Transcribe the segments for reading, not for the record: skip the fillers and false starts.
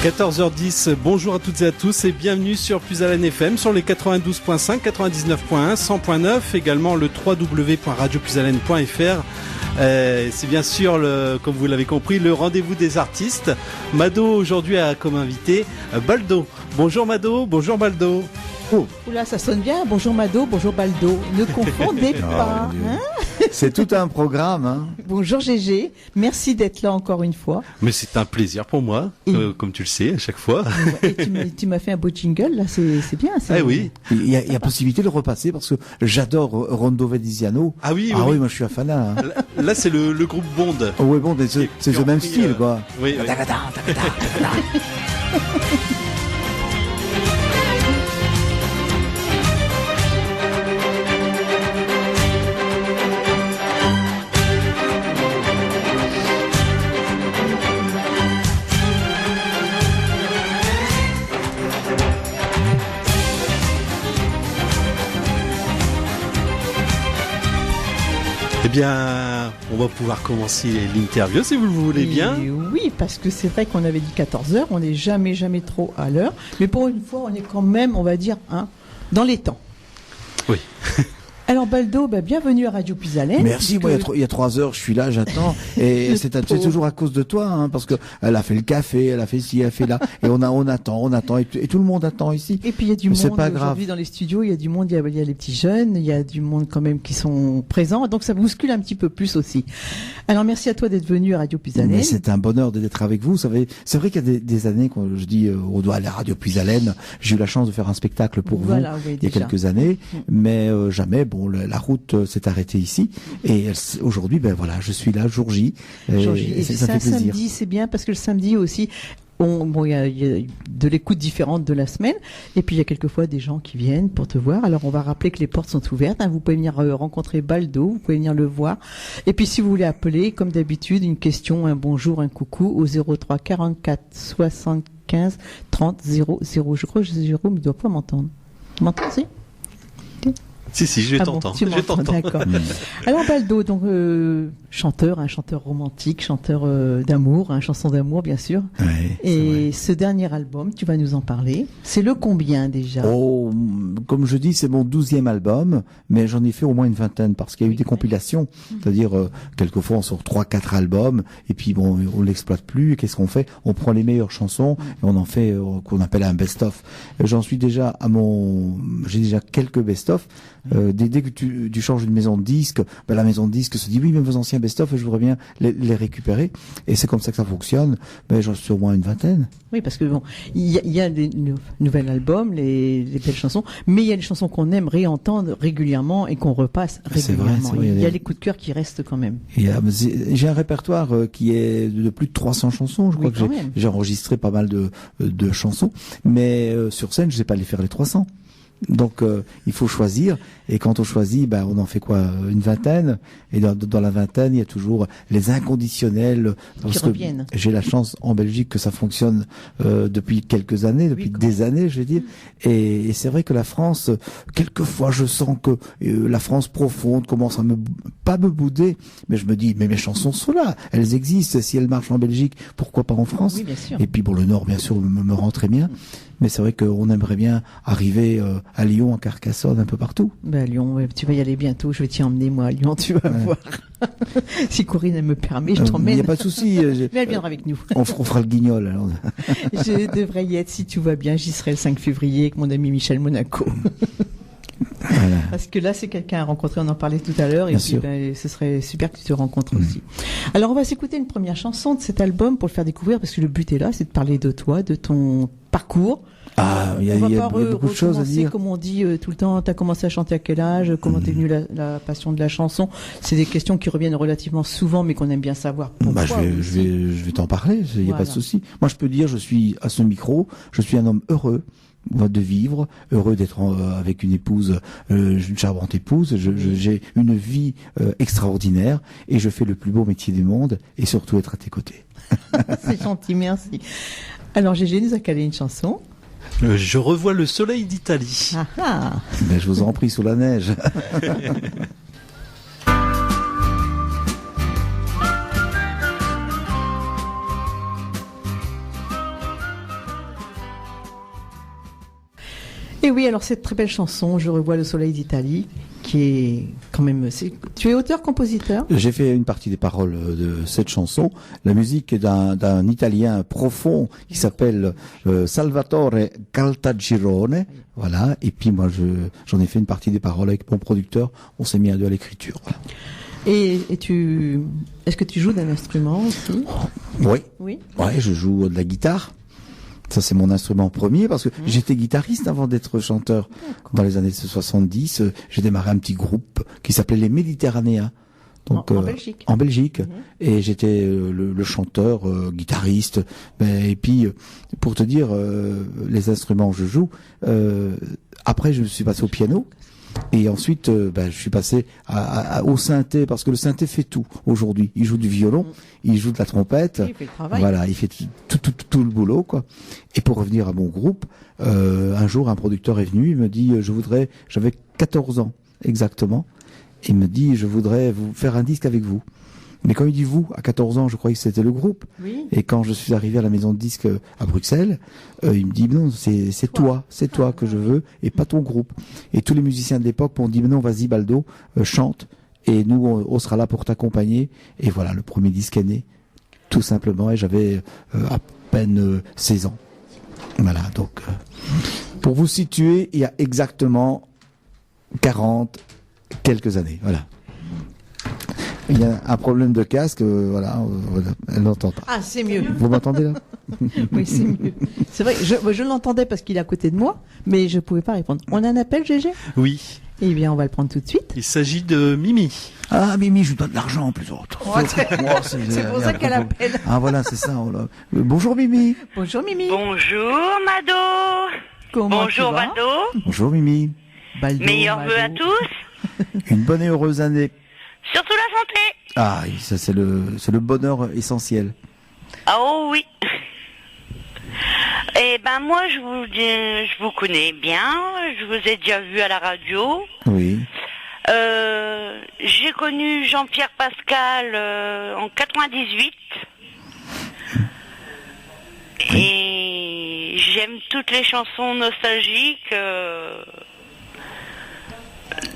14h10, bonjour à toutes et à tous et bienvenue sur Puisalène FM sur les 92.5, 99.1, 100.9, également le www.radiopuisalène.fr. C'est bien sûr, comme vous l'avez compris, le rendez-vous des artistes. Mado aujourd'hui a comme invité Baldo. Bonjour Mado, bonjour Baldo. Oh. Oula, ça sonne bien. Bonjour Mado, bonjour Baldo. Ne confondez pas. Hein, c'est tout un programme. Hein. Bonjour Gégé. Merci d'être là encore une fois. Mais c'est un plaisir pour moi, comme tu le sais, à chaque fois. Et tu m'as fait un beau jingle, là, c'est bien. Ah oui. Il y a possibilité de le repasser parce que j'adore Rondo Veneziano. Ah oui, oui. Moi je suis un fan. Hein. Là, c'est le groupe Bond. Oh, oui, Bond, c'est le même style, quoi. Oui. Eh bien, on va pouvoir commencer l'interview si vous le voulez bien. Oui, parce que c'est vrai qu'on avait dit 14h, on n'est jamais trop à l'heure. Mais pour une fois, on est quand même, on va dire, dans les temps. Oui. Alors Baldo, bienvenue à Radio Puisalène. Merci, moi il y a 3 heures, je suis là, j'attends. Et c'est toujours à cause de toi, hein, parce que elle a fait le café, elle a fait ci, elle a fait là. Et on attend, et tout le monde attend ici. Et puis il y a du monde aujourd'hui dans les studios, il y a du monde, il y a les petits jeunes, il y a du monde quand même qui sont présents, donc ça bouscule un petit peu plus aussi. Alors merci à toi d'être venu à Radio Puisalène. Mais c'est un bonheur d'être avec vous. Vous savez, c'est vrai qu'il y a des années quand je dis on doit aller à Radio Puisalène, j'ai eu la chance de faire un spectacle pour vous il y a quelques années, mais jamais la route s'est arrêtée ici et aujourd'hui je suis là jour J et ça fait plaisir. Samedi, c'est bien parce que le samedi aussi il y a de l'écoute différente de la semaine et puis il y a quelquefois des gens qui viennent pour te voir. Alors on va rappeler que les portes sont ouvertes, vous pouvez venir rencontrer Baldo, vous pouvez venir le voir et puis si vous voulez appeler comme d'habitude une question, un bonjour, un coucou au 03 44 75 30 00. Je crois que Jérôme ne doit pas m'entendre. Tu m'entends aussi? Si, je t'entends. Je t'entends. D'accord. Alors Baldo, donc chanteur, un chanteur romantique, chanteur d'amour, chanson d'amour bien sûr. Ouais, et ce dernier album, tu vas nous en parler. C'est le combien déjà? Oh, comme je dis, c'est mon 12e album, mais j'en ai fait au moins une vingtaine parce qu'il y a eu des compilations. C'est-à-dire quelquefois on sort 3-4 albums et puis on l'exploite plus. Et qu'est-ce qu'on fait? On prend les meilleures chansons et on en fait qu'on appelle un best-of. J'en suis déjà j'ai déjà quelques best-of. Dès que tu changes une maison de disques, la maison de disques se dit oui, mais vos anciens best-of, je voudrais bien les récupérer. Et c'est comme ça que ça fonctionne. Mais j'en suis au moins une vingtaine. Oui, parce que il y a des nouveaux albums, les belles chansons, mais il y a des chansons qu'on aime réentendre régulièrement et qu'on repasse régulièrement. C'est vrai, il y a les coups de cœur qui restent quand même. J'ai un répertoire qui est de plus de 300 chansons. Je crois que j'ai enregistré pas mal de chansons, mais sur scène, je sais pas les faire les 300. Donc il faut choisir et quand on choisit on en fait quoi, une vingtaine et dans la vingtaine il y a toujours les inconditionnels parce que j'ai la chance en Belgique que ça fonctionne depuis quelques années, depuis des années je vais dire et c'est vrai que la France quelquefois je sens que la France profonde commence à pas me bouder mais je me dis mais mes chansons sont là, elles existent, si elles marchent en Belgique pourquoi pas en France? Oui, bien sûr. Et puis le Nord bien sûr me rend très bien. Mais c'est vrai qu'on aimerait bien arriver à Lyon, à Carcassonne, un peu partout. À Lyon, tu vas y aller bientôt. Je vais t'y emmener, moi, à Lyon, tu vas voir. Si Corinne, elle me permet, je t'emmène. Il n'y a pas de souci. Mais elle viendra avec nous. On fera le guignol, alors. Je devrais y être, si tout va bien. J'y serai le 5 février avec mon ami Michel Monaco. Voilà. Parce que là, c'est quelqu'un à rencontrer, on en parlait tout à l'heure, et puis ce serait super que tu te rencontres aussi. Alors, on va s'écouter une première chanson de cet album pour le faire découvrir, parce que le but est là, c'est de parler de toi, de ton parcours. Il y a beaucoup de choses à dire. Comme on dit tout le temps, tu as commencé à chanter à quel âge? Comment t'es venue la passion de la chanson? C'est des questions qui reviennent relativement souvent, mais qu'on aime bien savoir. Pourquoi je vais t'en parler, il n'y a pas de souci. Moi, je peux dire, je suis à ce micro, je suis un homme heureux de vivre, heureux d'être avec une épouse, une charmante épouse. J'ai une vie extraordinaire et je fais le plus beau métier du monde et surtout être à tes côtés. C'est gentil, merci. Alors Gégé nous a calé une chanson. Je revois le soleil d'Italie. Je vous en prie, sous la neige. Et oui, alors cette très belle chanson, Je revois le soleil d'Italie, qui est quand même... Tu es auteur-compositeur ? J'ai fait une partie des paroles de cette chanson. La musique est d'un Italien profond qui s'appelle Salvatore Caltagirone. Voilà. Et puis moi, j'en ai fait une partie des paroles avec mon producteur. On s'est mis à deux à l'écriture. Voilà. Et est-ce que tu joues d'un instrument aussi ? Oui. Oui. Ouais, je joue de la guitare. Ça, c'est mon instrument premier parce que j'étais guitariste avant d'être chanteur. Dans les années 70, j'ai démarré un petit groupe qui s'appelait les Méditerranéens. Donc, en Belgique. En Belgique. Et j'étais le chanteur, guitariste. Et puis, pour te dire, les instruments que je joue, après, je suis passé au piano. Et ensuite, je suis passé au synthé, parce que le synthé fait tout aujourd'hui. Il joue du violon, il joue de la trompette. Il fait le travail. Voilà, il fait tout le boulot, quoi. Et pour revenir à mon groupe, un jour, un producteur est venu, il me dit, j'avais 14 ans, exactement. Il me dit, je voudrais vous faire un disque avec vous. Mais quand il dit vous, à 14 ans, je croyais que c'était le groupe. Oui. Et quand je suis arrivé à la maison de disques à Bruxelles, il me dit non, c'est toi que je veux et pas ton groupe. Et tous les musiciens de l'époque m'ont dit non, vas-y Baldo, chante et nous on sera là pour t'accompagner. Et voilà, le premier disque est né, tout simplement. Et j'avais à peine 16 ans. Voilà, donc pour vous situer, il y a exactement 40 quelques années. Voilà. Il y a un problème de casque, voilà, elle n'entend pas. Ah, c'est mieux. Vous m'entendez là ? Oui, c'est mieux. C'est vrai, je l'entendais parce qu'il est à côté de moi, mais je ne pouvais pas répondre. On a un appel, Gégé ? Oui. Eh bien, on va le prendre tout de suite. Il s'agit de Mimi. Ah, Mimi, je vous donne de l'argent en plus. C'est pour ça qu'elle appelle. Ah, voilà, c'est ça. Bonjour Mimi. Bonjour Mimi. Bonjour Mado. Comment Bonjour tu vas ? Mado. Bonjour Mimi. Baldo, Meilleurs vœux à tous. Une bonne et heureuse année. Surtout la santé. Ah, ça c'est le bonheur essentiel. Ah oh oui. Eh ben moi je vous connais bien, je vous ai déjà vu à la radio. Oui. J'ai connu Jean-Pierre Pascal en 98. Oui. Et j'aime toutes les chansons nostalgiques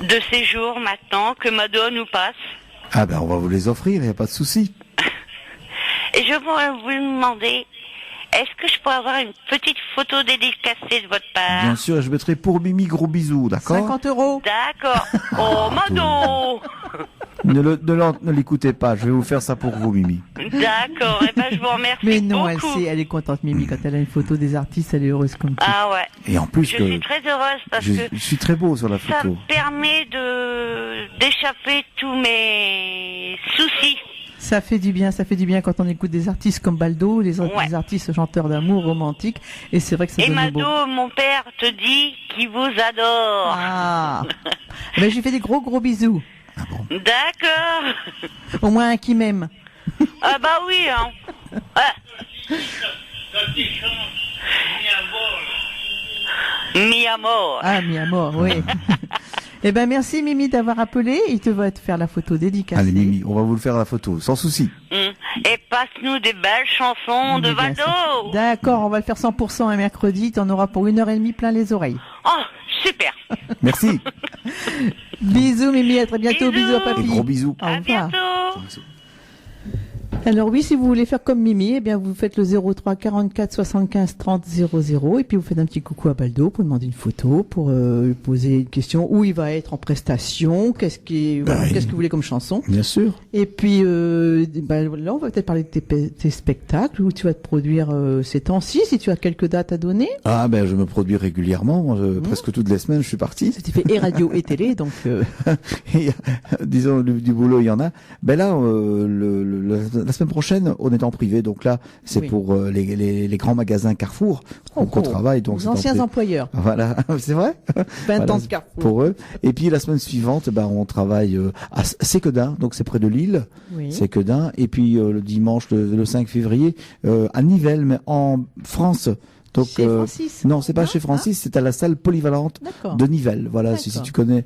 de ces jours maintenant que Mado nous passe. Ah ben on va vous les offrir, il n'y a pas de souci. Et je voudrais vous demander, est-ce que je peux avoir une petite photo dédicacée de votre part ? Bien sûr, je mettrai pour Mimi gros bisous, d'accord ? 50 €. D'accord. Oh Mado. Ne l'écoutez pas, je vais vous faire ça pour vous, Mimi. D'accord, et ben je vous remercie. Mais non, beaucoup. elle est contente, Mimi, quand elle a une photo des artistes, elle est heureuse comme tout. Ah ouais. Et en plus je suis très heureuse parce que je suis très beau sur la photo. Ça me permet d'échapper tous mes soucis. Ça fait du bien quand on écoute des artistes comme Baldo, des artistes chanteurs d'amour romantiques, et c'est vrai que ça donne Mado, beau. mon père te dit qu'il vous adore. Ah. Ben, j'ai fait des gros bisous. Ah bon. D'accord. Au moins un qui m'aime. Ah bah oui, hein. Mi amor. Ah, mi amor, oui. Eh ben merci Mimi d'avoir appelé. Il te va te faire la photo dédicacée. Allez Mimi, on va vous le faire la photo, sans souci. Et passe-nous des belles chansons de Baldo. D'accord, on va le faire 100% un mercredi. T'en auras pour 1h30 plein les oreilles. Oh, super. Merci. Bisous Mimi, à très bientôt. Bisous à papy. Et gros bisous. À bientôt. Alors oui, si vous voulez faire comme Mimi, eh bien vous faites le 03 44 75 30 00 et puis vous faites un petit coucou à Baldo pour demander une photo, pour lui poser une question où il va être en prestation, qu'est-ce que vous voulez comme chanson. Bien sûr. Et puis là on va peut-être parler de tes spectacles où tu vas te produire ces temps-ci, si tu as quelques dates à donner. Ah ben je me produis régulièrement, presque toutes les semaines je suis parti. Tu fais et radio et télé donc. Et, disons du boulot il y en a. Ben là la semaine prochaine, on est en privé, donc là, c'est pour les grands magasins Carrefour qu'on travaille. Donc les anciens employeurs. Voilà, c'est vrai. 20 ans de Carrefour. Pour eux. Et puis la semaine suivante, on travaille à Séquedin, donc c'est près de Lille. Oui. Séquedin. Et puis le dimanche, le 5 février, à Nivelles, mais en France. Donc, chez Francis. Non, c'est pas chez Francis, c'est à la salle polyvalente de Nivelles. Voilà, si tu connais,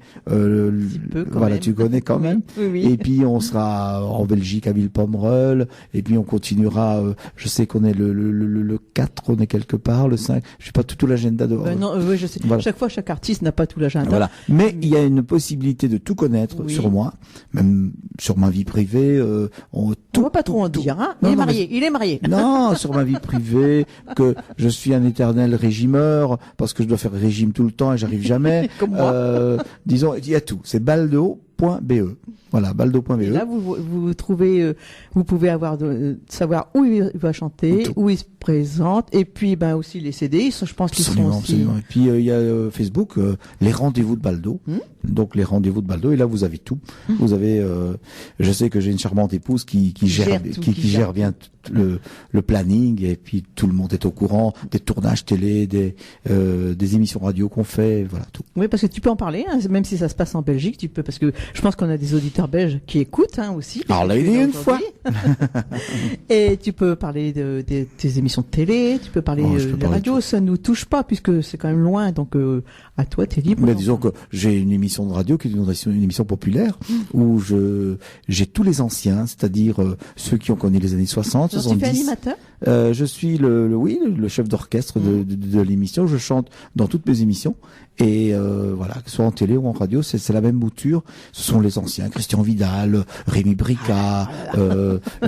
tu connais quand même. Oui. Et puis on sera en Belgique à Villepomerol, et puis on continuera. Je sais qu'on est le 4, on est quelque part, le 5. Je sais pas tout l'agenda de. Non, je sais. Voilà. Chaque artiste n'a pas tout l'agenda. Voilà. Mais il y a une possibilité de tout connaître sur moi, même sur ma vie privée. On va pas trop en dire. Hein. Il est marié. Non, sur ma vie privée, que je suis un éternel régimeur parce que je dois faire régime tout le temps et j'arrive jamais. Comme moi. Disons, il y a tout. C'est baldo.be. Voilà, baldo.be. Et là, vous trouvez, vous pouvez savoir où il va chanter, où il se présente, et puis aussi les CD. Je pense qu'ils sont aussi. Absolument. Et puis il y a Facebook, les rendez-vous de Baldo. Donc les rendez-vous de Baldo. Et là, vous avez tout. Vous avez. Je sais que j'ai une charmante épouse qui gère bien le planning, et puis tout le monde est au courant des tournages télé, des émissions radio qu'on fait, voilà tout. Oui, parce que tu peux en parler, hein, même si ça se passe en Belgique, tu peux, parce que je pense qu'on a des auditeurs belges qui écoutent aussi. Alors là, il y a une fois. Et tu peux parler de tes émissions de télé, tu peux parler de la radio, ça nous touche pas puisque c'est quand même loin, donc à toi, t'es libre. Mais disons que j'ai une émission de radio qui est une émission populaire où j'ai tous les anciens, c'est-à-dire ceux qui ont connu les années 60, 70. Tu fais animateur? Je suis le chef d'orchestre de l'émission. Je chante dans toutes mes émissions. Et voilà, que ce soit en télé ou en radio, c'est la même mouture. Ce sont les anciens, Christian Vidal, Rémi Bricard,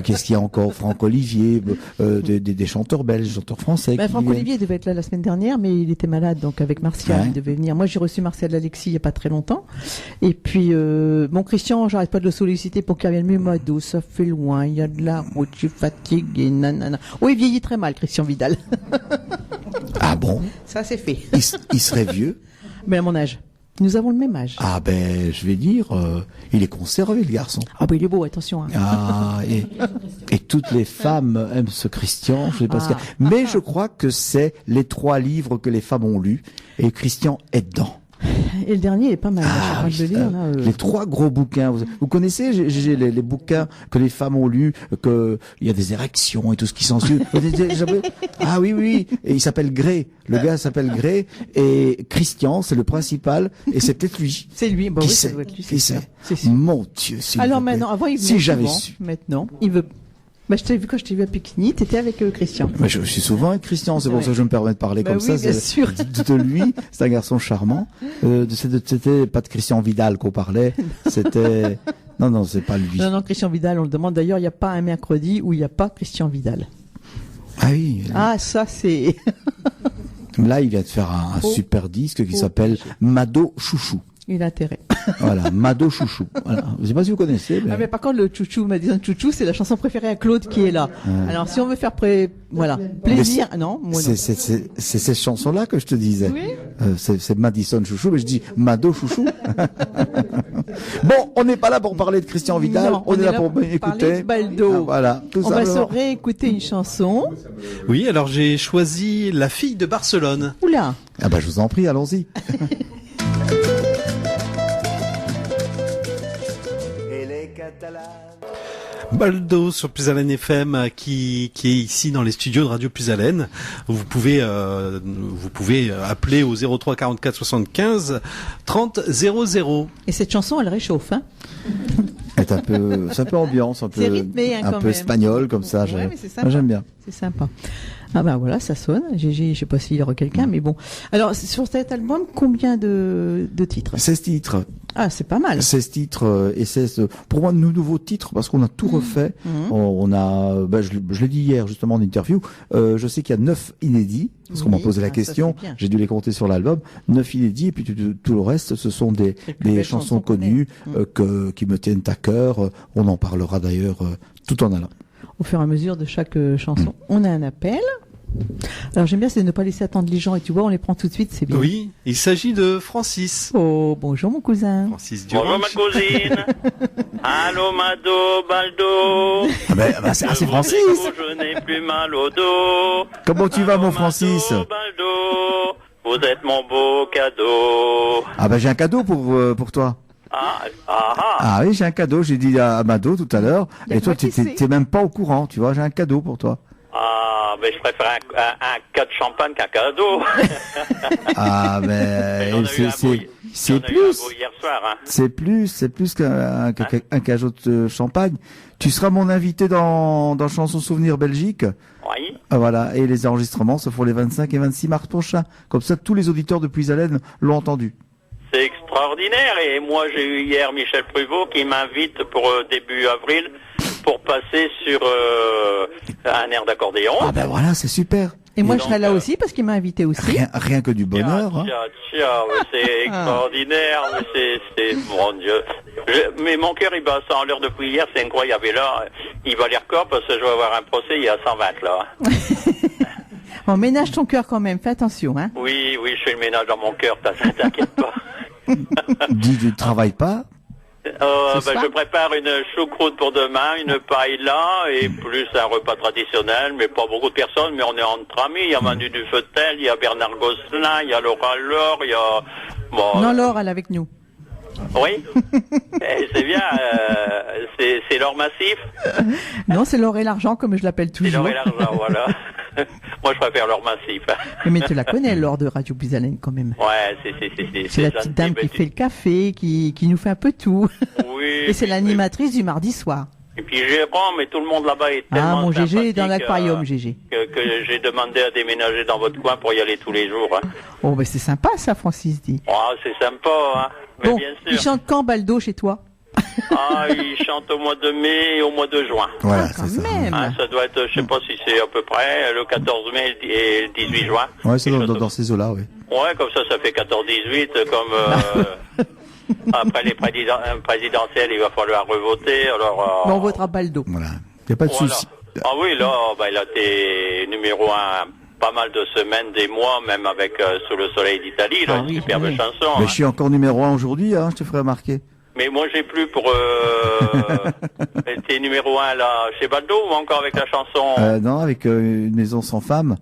qu'est-ce qu'il y a encore, Franck Olivier, des chanteurs belges, chanteurs français. Franck Olivier devait être là la semaine dernière, mais il était malade, donc avec Martial, il devait venir. Moi, j'ai reçu Martial Alexis il y a pas très longtemps. Et puis, Christian, j'arrête pas de le solliciter pour qu'il revienne. Mais Mado, ça fait loin, il y a de la route, je suis fatigué, nanana. Oh, il vieillit très mal, Christian Vidal. Ah bon? Ça, c'est fait. Il serait vieux? Mais à mon âge. Nous avons le même âge. Ah je vais dire, il est conservé, le garçon. Ah il est beau, attention. Hein. Ah, et toutes les femmes aiment ce Christian, je sais pas ce qu'il y a. Mais je crois que c'est les 3 livres que les femmes ont lus, et Christian est dedans. Et le dernier est pas mal. Je de lire, là, Les 3 gros bouquins. Vous connaissez les bouquins que les femmes ont lus, que il y a des érections et tout ce qui s'ensuit. Ah oui. Et il s'appelle Gray. Le gars s'appelle Gray, et Christian, c'est le principal, et c'est peut-être lui. C'est lui. Bon, qui oui, sait, ça doit être lui. Qui sait. Mon Dieu. Alors maintenant, avant il venait si j'avais souvent, su. maintenant, il veut. Je t'ai vu quand je t'ai vu à Piquigny, t'étais avec Christian. Mais je suis souvent avec Christian, c'est pour ça que je me permets de parler comme ça. Bien sûr. De lui, c'est un garçon charmant. C'était pas de Christian Vidal qu'on parlait, c'était... Non, c'est pas lui. Non, Christian Vidal, on le demande. D'ailleurs, il n'y a pas un mercredi où il n'y a pas Christian Vidal. Ah oui. Ah, ça c'est... Là, il vient de faire un super disque qui s'appelle Mado Chouchou. Il a intérêt. Voilà, Mado Chouchou. Voilà. Je sais pas si vous connaissez. Mais... mais par contre, le Chouchou, Madison Chouchou, c'est la chanson préférée à Claude qui est là. Alors, si on veut faire plaisir, non, moi non. C'est cette chanson-là que je te disais. Oui. C'est Madison Chouchou, mais je dis Mado Chouchou. Bon, on n'est pas là pour parler de Christian Vidal. Non, on est là pour écouter Baldo. Ah, voilà. On va se réécouter une chanson. Oui, alors j'ai choisi La fille de Barcelone. Oula. Ah je vous en prie, allons-y. Baldo sur Plus-Haleine FM qui est ici dans les studios de Radio Plus-Haleine. Vous pouvez appeler au 03 44 75 30 00. Et cette chanson, elle réchauffe, hein? C'est un peu ambiance, un peu, rythmé, hein, un peu espagnol comme ça. Ouais, j'aime bien. C'est sympa. Ah voilà, ça sonne. Gégé, je sais pas s'il y aura quelqu'un, mais bon. Alors, sur cet album, combien de titres? 16 titres. Ah, c'est pas mal. 16 titres et 16, pour moi, de nouveaux titres, parce qu'on a tout refait. On a, je l'ai dit hier, justement, en interview, je sais qu'il y a 9 inédits, parce qu'on m'a posé la question. J'ai dû les compter sur l'album. 9 inédits, et puis tout le reste, ce sont des chansons connues, qui me tiennent à cœur. On en parlera d'ailleurs, tout en allant. Au fur et à mesure de chaque chanson. On a un appel. Alors j'aime bien, c'est de ne pas laisser attendre les gens, et tu vois, on les prend tout de suite, c'est bien. Oui, il s'agit de Francis. Oh, bonjour mon cousin. Francis Durand. Bonjour ma cousine. Allô Mado, Baldo. C'est Francis. Je n'ai plus mal au dos. Comment tu vas mon Francis? Baldo, vous êtes mon beau cadeau. J'ai un cadeau pour toi. Ah oui, j'ai un cadeau, j'ai dit à Mado tout à l'heure, et toi t'es même pas au courant, tu vois, j'ai un cadeau pour toi. Ah, mais je préfère un cas de champagne qu'un cadeau. Ah, mais c'est plus. Hier soir, hein. C'est plus qu'un cajot de champagne. Tu seras mon invité dans Chanson Souvenir Belgique. Oui. Voilà. Et les enregistrements se font les 25 et 26 mars prochains. Comme ça, tous les auditeurs de Puisalène l'ont entendu. C'est extraordinaire. Et moi, j'ai eu hier Michel Pruvot qui m'invite pour début avril pour passer sur un air d'accordéon. Ah ben voilà, c'est super. Et moi, je serai là aussi parce qu'il m'a invité aussi. Rien que du bonheur. Hein. C'est extraordinaire. C'est mon Dieu. Mais mon cœur, il bat ça en l'heure de prière, c'est incroyable. Et là, il va les records parce que je vais avoir un procès, il y a 120 là. On ménage ton cœur quand même, fais attention. Hein. Oui, je fais le ménage dans mon cœur, t'inquiète pas. Dis, tu ne travailles pas? Je prépare une choucroute pour demain, une paella et plus un repas traditionnel, mais pas beaucoup de personnes, mais on est entre amis. Il y a Manu Dufetel, il y a Bernard Gosselin, il y a Laura Laure, il y a... Bon, non, Laure, elle est avec nous. Oui, c'est bien, c'est l'or massif. Non, c'est l'or et l'argent, comme je l'appelle toujours. C'est l'or et l'argent, voilà. Moi, je préfère l'or massif. Mais tu la connais, l'or de Radio Puisalène, quand même. Ouais, c'est la petite dame qui fait le café, qui nous fait un peu tout. Oui. Et c'est l'animatrice du mardi soir. Et puis Jérôme, mais tout le monde là-bas est tellement mon GG est dans sympathique, l'aquarium, GG. Que j'ai demandé à déménager dans votre coin pour y aller tous les jours. Hein. Oh, ben c'est sympa ça, Francis dit. Ah, c'est sympa, hein. Mais bon, bien sûr. il chante quand, Baldo, chez toi? Ah, il chante au mois de mai et au mois de juin. Voilà, quand même. Ah, ça doit être, je sais pas si c'est à peu près le 14 mai et le 18 juin. Ouais, c'est dans ces eaux-là, oui. Ouais, comme ça fait 14-18, comme... Après les présidentielles, il va falloir revoter. Alors, on votera Baldo. Voilà, il n'y a pas de souci. Ah oui, là, il a été numéro 1 pas mal de semaines, des mois, même avec Sous le soleil d'Italie, là, une superbe chanson. Mais je suis encore numéro 1 aujourd'hui, hein, je te ferai remarquer. Mais moi, j'ai plus pour... T'es numéro 1 là, chez Baldo ou encore avec la chanson Non, avec Une maison sans femme.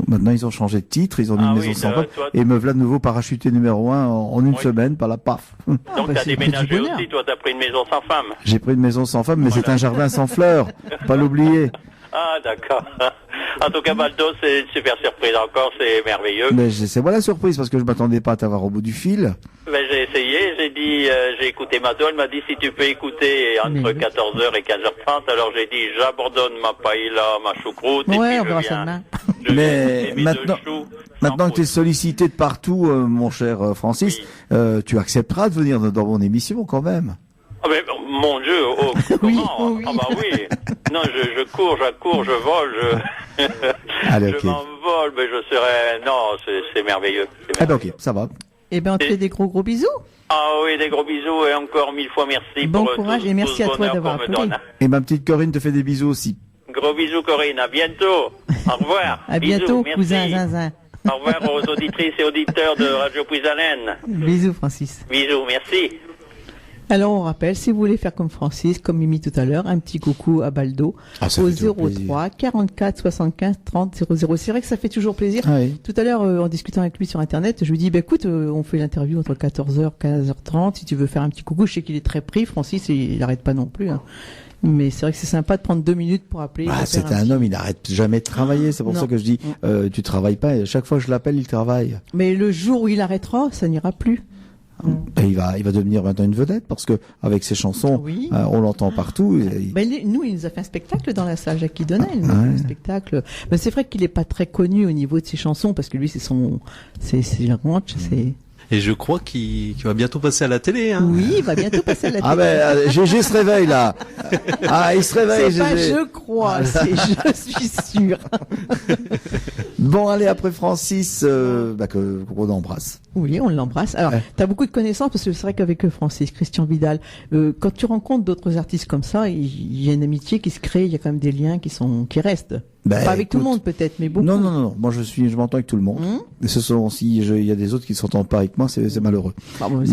Maintenant, ils ont changé de titre, ils ont mis Une maison sans femme. Et me voilà de nouveau parachuté numéro 1 en une semaine, par la paf. Donc, t'as déménagé aussi, toi, t'as pris une maison sans femme. J'ai pris une maison sans femme, mais c'est un jardin sans fleurs. Pas l'oublier. Ah, d'accord. En tout cas, Baldo, c'est une super surprise encore, c'est merveilleux. Mais c'est moi la surprise, parce que je m'attendais pas à t'avoir au bout du fil. Ben, j'ai essayé, j'ai dit, j'ai écouté Mado, elle m'a dit si tu peux écouter entre 14h et 15h30, alors j'ai dit j'abandonne ma paella, ma choucroute, et puis on verra ça demain. Mais maintenant que tu es sollicité de partout, mon cher Francis, tu accepteras de venir dans mon émission quand même. Ah ben, mon Dieu, comment oui. Ah bah oui. Non, je cours, je vole, Allez, je m'envole, mais je serai... Non, c'est merveilleux. Ah ben ok, ça va. Eh ben, on te fait des gros bisous. Ah oui, des gros bisous et encore 1000 fois merci bon pour courage tout, et merci tout à toi d'avoir appelé. Et ma petite Corinne te fait des bisous aussi. Gros bisous Corinne, à bientôt. Au revoir. À bisous, bientôt, merci. cousin Zinzin. Au revoir aux auditrices et auditeurs de Radio Puisalène. Bisous Francis. Bisous, merci. Alors on rappelle, si vous voulez faire comme Francis, comme Mimi tout à l'heure, un petit coucou à Baldo au 03 44 75 30 00. C'est vrai que ça fait toujours plaisir. Ah oui. Tout à l'heure, en discutant avec lui sur Internet, je lui dis, écoute, on fait l'interview entre 14h et 15h30. Si tu veux faire un petit coucou, je sais qu'il est très pris. Francis, il n'arrête pas non plus. Hein. Mais c'est vrai que c'est sympa de prendre 2 minutes pour appeler. C'est un homme, il n'arrête jamais de travailler. C'est pour ça que je dis, tu travailles pas. Et chaque fois que je l'appelle, il travaille. Mais le jour où il arrêtera, ça n'ira plus. Et il va devenir maintenant une vedette parce que avec ses chansons, on l'entend partout. Nous, il nous a fait un spectacle dans la salle Jackie Donnel. Un spectacle. Mais c'est vrai qu'il est pas très connu au niveau de ses chansons parce que lui, c'est la ranch, c'est. Et je crois qu'il va bientôt passer à la télé. Hein. Oui, il va bientôt passer à la télé. Ah ben, GG se réveille là. Ah, il se réveille. C'est pas je crois, c'est je suis sûr. Bon, allez, après Francis, qu'on embrasse. Oui, on l'embrasse. Alors, t'as beaucoup de connaissances parce que c'est vrai qu'avec Francis, Christian Vidal, quand tu rencontres d'autres artistes comme ça, il y a une amitié qui se crée, il y a quand même des liens qui restent. Pas avec tout le monde peut-être, mais beaucoup. Non. Moi, je m'entends avec tout le monde. Et ce sont aussi, il y a des autres qui ne s'entendent pas avec moi, c'est malheureux.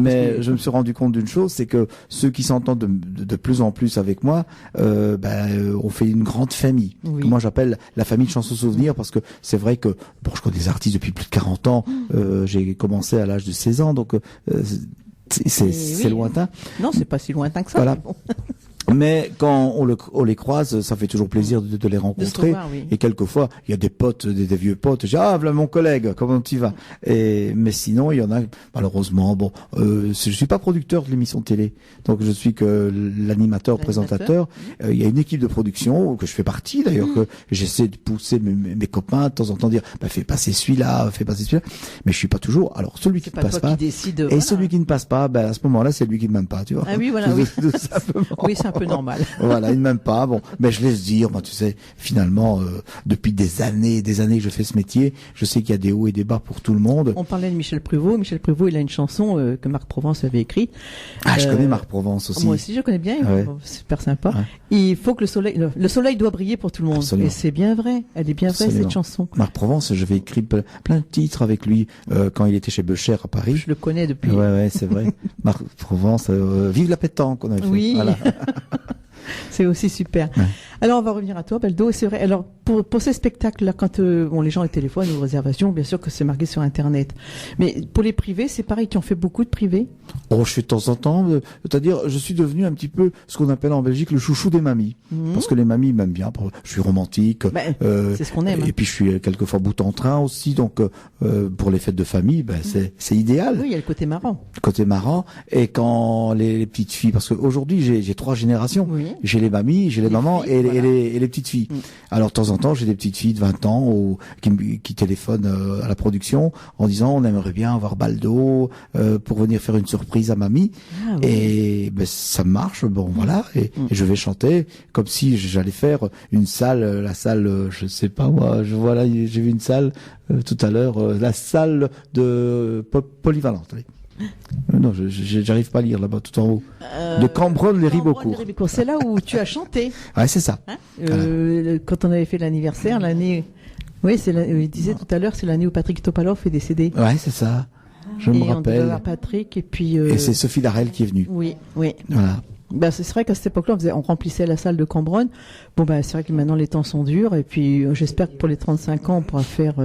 Mais je me suis rendu compte d'une chose, c'est que ceux qui s'entendent de plus en plus avec moi, on fait une grande famille. Que moi, j'appelle la famille de Chanson Souvenir parce que c'est vrai que, je connais des artistes depuis plus de 40 ans. J'ai commencé à l'âge de 16 ans, donc, c'est lointain. Non, c'est pas si lointain que ça. Voilà. Mais quand on les croise, ça fait toujours plaisir de les rencontrer. Voir, oui. Et quelquefois, il y a des potes, des vieux potes. Je dis, ah, voilà mon collègue, comment tu vas? Mais sinon, il y en a, malheureusement, je suis pas producteur de l'émission télé. Donc, je suis que l'animateur, présentateur. Il y a une équipe de production, que je fais partie, d'ailleurs, que j'essaie de pousser mes copains, de temps en temps, dire, fais passer celui-là, fais passer celui-là. Mais je suis pas toujours. Alors, celui qui ne passe pas. Et celui qui ne passe pas, à ce moment-là, c'est lui qui ne m'aime pas, tu vois. Ah oui, voilà, oui. Tout simplement. Oui, c'est un peu normal. Voilà, il ne m'aime pas. Bon, mais je laisse dire. Moi, tu sais, finalement, depuis des années que je fais ce métier, je sais qu'il y a des hauts et des bas pour tout le monde. On parlait de Michel Pruvot. Michel Pruvot, il a une chanson que Marc Provence avait écrite. Ah, je connais Marc Provence aussi. Moi aussi, je connais bien. Ouais. C'est super sympa. Ouais. Il faut que le soleil doit briller pour tout le monde. Absolument. Et c'est bien vrai. Elle est bien vraie, cette chanson. Marc Provence, j'avais écrit plein de titres avec lui quand il était chez Becher à Paris. Je le connais depuis. Ouais, c'est vrai. Marc Provence, vive la pétanque qu'on avait fait. Oui. Voilà. C'est aussi super. Ouais. Alors, on va revenir à toi, Baldo. C'est vrai. Alors, pour ces spectacles-là, quand les gens téléphonent aux réservations, bien sûr que c'est marqué sur Internet. Mais pour les privés, c'est pareil. Tu en fais beaucoup de privés? Oh, je fais de temps en temps. C'est-à-dire, je suis devenu un petit peu ce qu'on appelle en Belgique le chouchou des mamies. Parce que les mamies m'aiment bien. Je suis romantique. C'est ce qu'on aime. Et puis, je suis quelquefois bout en train aussi. Donc, pour les fêtes de famille, c'est idéal. Oui, il y a le côté marrant. Le côté marrant. Et quand les petites filles, parce qu'aujourd'hui, j'ai 3 générations. Oui. J'ai les mamies, j'ai les mamans filles, et les petites filles. Alors, de temps en temps, j'ai des petites filles de 20 ans qui téléphonent à la production en disant on aimerait bien avoir Baldo pour venir faire une surprise à mamie. Ah, oui. Et ça marche, voilà. Et je vais chanter comme si j'allais faire une salle, la salle, je sais pas moi, j'ai vu une salle tout à l'heure, la salle de polyvalente. Allez. Non, j'arrive pas à lire là-bas tout en haut. De Cambronne-les-Ribeaucourt. C'est là où tu as chanté. Ouais, c'est ça. Voilà. Quand on avait fait l'anniversaire, l'année. Oui, il disait tout à l'heure, c'est l'année où Patrick Topalov est décédé. Ouais, c'est ça. Je me rappelle. On devait avoir Patrick et puis. Et c'est Sophie Larel qui est venue. Oui. Voilà. C'est vrai qu'à cette époque-là, on remplissait la salle de Cambronne. C'est vrai que maintenant les temps sont durs et puis j'espère que pour les 35 ans, on pourra faire.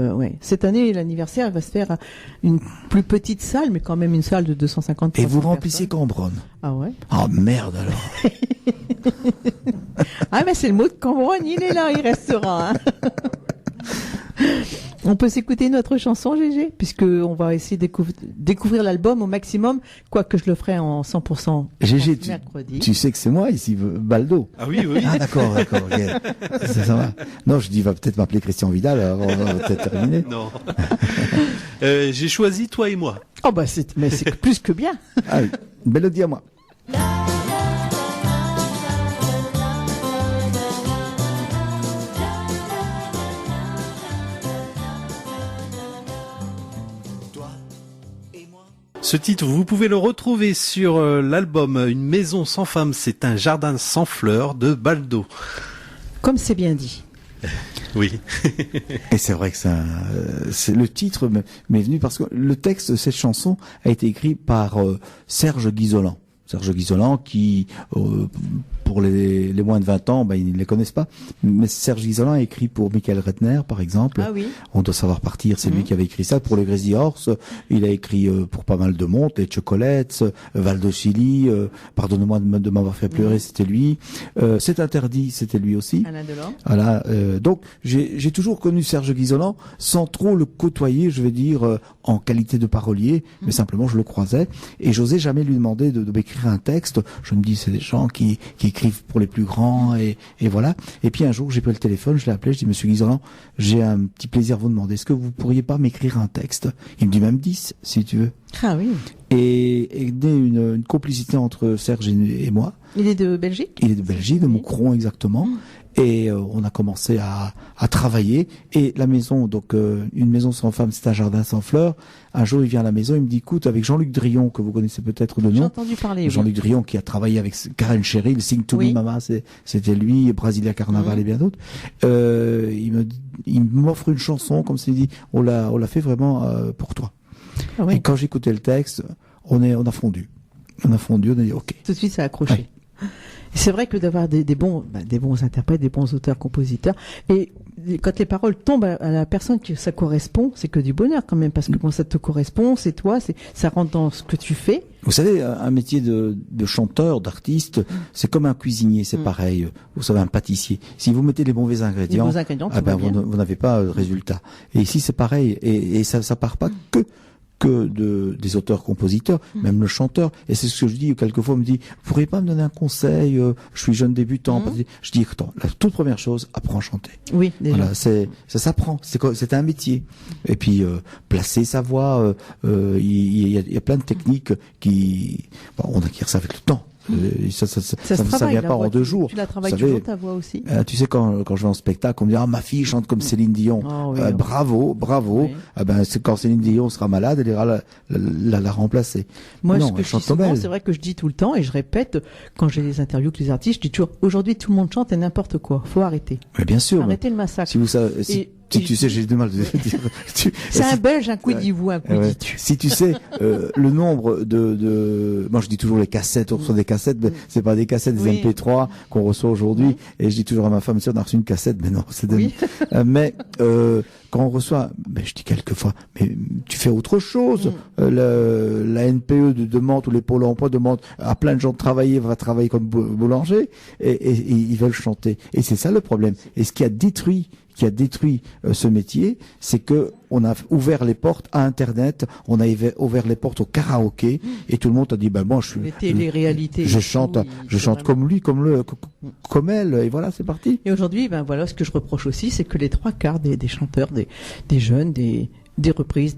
Cette année, l'anniversaire va se faire une plus petite salle, mais quand même une salle de 250 personnes. Et vous remplissiez Cambronne. Ah ouais. Oh merde alors. Ah mais c'est le mot de Cambronne, il est là, il restera. Hein. On peut s'écouter notre chanson, Gégé, puisque on va essayer de découvrir l'album au maximum, quoique je le ferai en 100%. Gégé, tu sais que c'est moi ici, Baldo. Ah oui. Ah d'accord. Okay. Ça va. Non, je dis, il va peut-être m'appeler Christian Vidal avant de peut-être terminer. Non. J'ai choisi Toi et moi. Oh c'est plus que bien. Ah oui, mélodie à moi. Ce titre, vous pouvez le retrouver sur l'album Une maison sans femme, c'est un jardin sans fleurs de Baldo. Comme c'est bien dit. Oui. Et c'est vrai que c'est le titre m'est venu parce que le texte de cette chanson a été écrit par Serge Guizolan. Serge Guizolan qui, pour les moins de 20 ans, ils ne les connaissent pas. Mais Serge Guizolan a écrit pour Michael Retner, par exemple. Ah oui. On doit savoir partir, c'est lui qui avait écrit ça. Pour le Crazy Horse, il a écrit pour pas mal de monde, les Chocolates, Valdo Chili, Pardonnez-moi de m'avoir fait pleurer, c'était lui. C'est interdit, c'était lui aussi. Alain Delon. Voilà. Donc j'ai toujours connu Serge Guizolan sans trop le côtoyer, je vais dire, en qualité de parolier, mais simplement je le croisais et j'osais jamais lui demander de m'écrire un texte. Je me dis c'est des gens qui écrivent pour les plus grands et voilà. Et puis un jour j'ai pris le téléphone, je l'ai appelé, je dis Monsieur Guizolan, j'ai un petit plaisir à vous demander, est-ce que vous pourriez pas m'écrire un texte? Il me dit même 10 si tu veux. Ah oui. Et né une complicité entre Serge et moi. Il est de Belgique? Il est de Belgique, de Moucron exactement. Et on a commencé à travailler. Et la maison, donc une maison sans femme, c'est un jardin sans fleurs. Un jour, il vient à la maison, il me dit, écoute, avec Jean-Luc Drillon, que vous connaissez peut-être de nom. J'ai entendu parler. Jean-Luc Drillon qui a travaillé avec Karen Cheryl, Sing to Me Mama, c'était lui, Brasilia Carnaval et bien d'autres. Il m'offre une chanson, comme c'est dit, on l'a fait vraiment pour toi. Ah oui. Et quand j'écoutais le texte, on a fondu. On a dit OK. Tout de suite, ça a accroché. Ouais. C'est vrai que d'avoir des bons interprètes, des bons auteurs, compositeurs, et quand les paroles tombent à la personne que ça correspond, c'est que du bonheur quand même, parce que quand ça te correspond, c'est toi, ça rentre dans ce que tu fais. Vous savez, un métier de chanteur, d'artiste, c'est comme un cuisinier, c'est pareil. Vous savez, un pâtissier. Si vous mettez les mauvais ingrédients, vous n'avez pas de résultat. Et ici, c'est pareil. Et ça part pas que des auteurs-compositeurs, même le chanteur. Et c'est ce que je dis, quelquefois, on me dit, vous pourriez pas me donner un conseil, je suis jeune débutant. Je dis, attends, la toute première chose, apprends à chanter. Oui, déjà. Voilà, ça s'apprend. C'est un métier. Et puis, placer sa voix, il y a plein de techniques on acquiert ça avec le temps. Ça vient pas en 2 jours. Tu la travailles toujours, ta voix aussi. Tu sais, quand je vais en spectacle, on me dit, ma fille chante comme Céline Dion. Oh, oui, bravo. Oui. C'est quand Céline Dion sera malade, elle ira la remplacer. Moi, ce que je dis souvent, c'est vrai que je dis tout le temps, et je répète, quand j'ai des interviews avec les artistes, je dis toujours, aujourd'hui, tout le monde chante et n'importe quoi. Faut arrêter. Mais bien sûr. Arrêtez le massacre. Si vous savez, tu sais, j'ai du mal de dire. C'est un Belge, un coup dit vous, un coup dit tu. Si tu sais, le nombre moi je dis toujours les cassettes, on reçoit des cassettes, mais c'est pas des cassettes, des MP3 qu'on reçoit aujourd'hui. Et je dis toujours à ma femme, si on a reçu une cassette, mais non, c'est des... mais, quand on reçoit, je dis quelquefois, mais tu fais autre chose. La NPE demande, ou les pôles emploi demandent à plein de gens de travailler, va travailler comme boulanger, et ils veulent chanter. Et c'est ça le problème. Et ce qui a détruit ce métier, c'est que on a ouvert les portes à Internet, on a ouvert les portes au karaoké, et tout le monde a dit, moi, je chante comme lui, comme elle, et voilà, c'est parti. Et aujourd'hui, voilà, ce que je reproche aussi, c'est que les 3/4 des chanteurs, des jeunes, des reprises.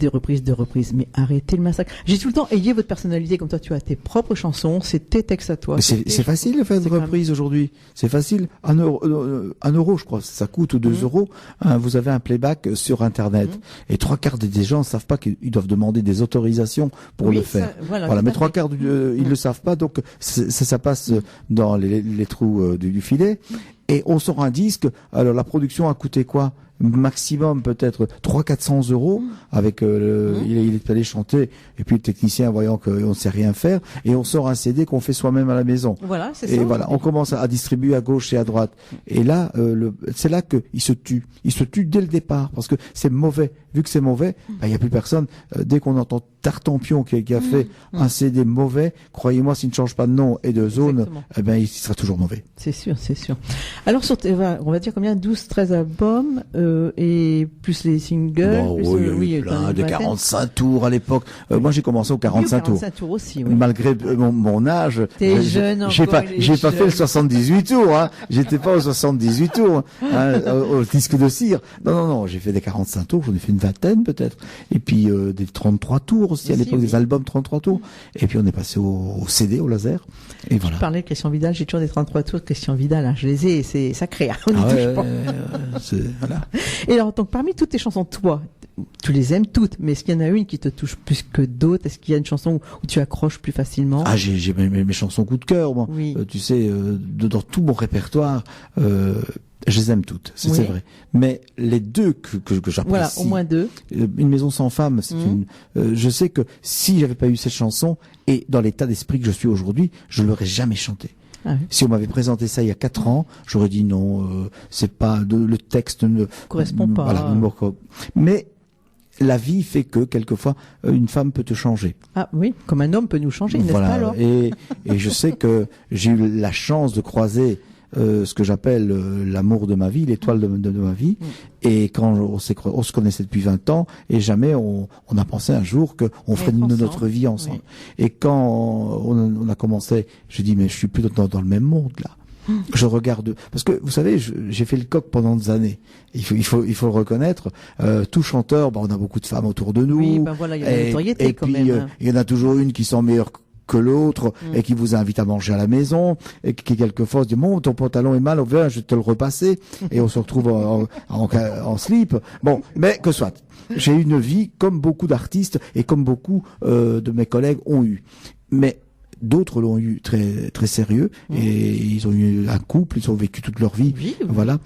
Mais arrêtez le massacre. J'ai tout le temps, ayez votre personnalité, comme toi, tu as tes propres chansons, c'est tes textes à toi. C'est facile de faire des reprises aujourd'hui. C'est facile. 1 euro, je crois, ça coûte, ou 2 euros. Vous avez un playback sur Internet. Et 3/4 des gens ne savent pas qu'ils doivent demander des autorisations pour le faire. Voilà. Mais 3/4, ils le savent pas, donc ça passe dans les trous du filet. Et on sort un disque. Alors, la production a coûté quoi? Maximum peut-être 300-400 euros avec il est allé chanter, et puis le technicien, voyant qu'on ne sait rien faire, et on sort un CD qu'on fait soi-même à la maison. Voilà, c'est et ça. Voilà, on commence à distribuer à gauche et à droite. Et là, c'est là que il se tue dès le départ, parce que c'est mauvais. Vu que c'est mauvais, il y a plus personne. Dès qu'on entend Tartampion qui a fait un CD mauvais, croyez-moi, s'il ne change pas de nom et de zone, il sera toujours mauvais. C'est sûr. Alors on va dire combien, 12-13 albums, et plus les singles. Plein de 45 tours à l'époque. Moi, j'ai commencé aux 45 tours. 45 tours aussi, oui. Malgré mon âge. T'es jeune encore. J'ai pas fait le 78 tours, hein. J'étais pas aux 78 tours, au disque de cire. Non, j'ai fait des 45 tours, j'en ai fait une vingtaine peut-être. Et puis, des 33 tours aussi à l'époque, des albums 33 tours. Et puis, on est passé au CD, au laser. Et voilà. Je parlais de Christian Vidal, j'ai toujours des 33 tours de Christian Vidal, hein. Je les ai, c'est sacré, hein. On y touche pas. Voilà. Et alors, donc, parmi toutes tes chansons, toi, tu les aimes toutes, mais est-ce qu'il y en a une qui te touche plus que d'autres? Est-ce qu'il y a une chanson où tu accroches plus facilement? J'ai mes chansons coup de cœur, moi. Oui. Tu sais, dans tout mon répertoire, je les aime toutes, c'est vrai. Mais les 2 que j'apprécie. Voilà, au moins 2. Une maison sans femme, c'est je sais que si j'avais pas eu cette chanson, et dans l'état d'esprit que je suis aujourd'hui, je l'aurais jamais chantée. Ah oui. Si on m'avait présenté ça il y a 4 ans, j'aurais dit non, c'est pas le texte ne correspond pas. Voilà, mais la vie fait que quelquefois une femme peut te changer. Ah oui, comme un homme peut nous changer, n'est-ce pas alors? Et je sais que j'ai eu la chance de croiser ce que j'appelle l'amour de ma vie, l'étoile de ma vie. Et quand on se connaissait depuis 20 ans, et jamais on a pensé un jour qu'on ferait notre vie ensemble. Oui. Et quand on a commencé, je dis mais je suis plus dans le même monde là. Je regarde, parce que vous savez, j'ai fait le coq pendant des années. Il faut le reconnaître. Tout chanteur, on a beaucoup de femmes autour de nous. Oui, voilà, il y a la notoriété quand même. Il y en a toujours une qui sent meilleure que l'autre, et qui vous invite à manger à la maison, et qui quelquefois se dit bon, ton pantalon est mal, viens, je vais te le repasser, et on se retrouve en slip. Bon, mais que soit. J'ai eu une vie comme beaucoup d'artistes et comme beaucoup de mes collègues ont eu. Mais d'autres l'ont eu très très sérieux, et ils ont eu un couple, ils ont vécu toute leur vie. Voilà.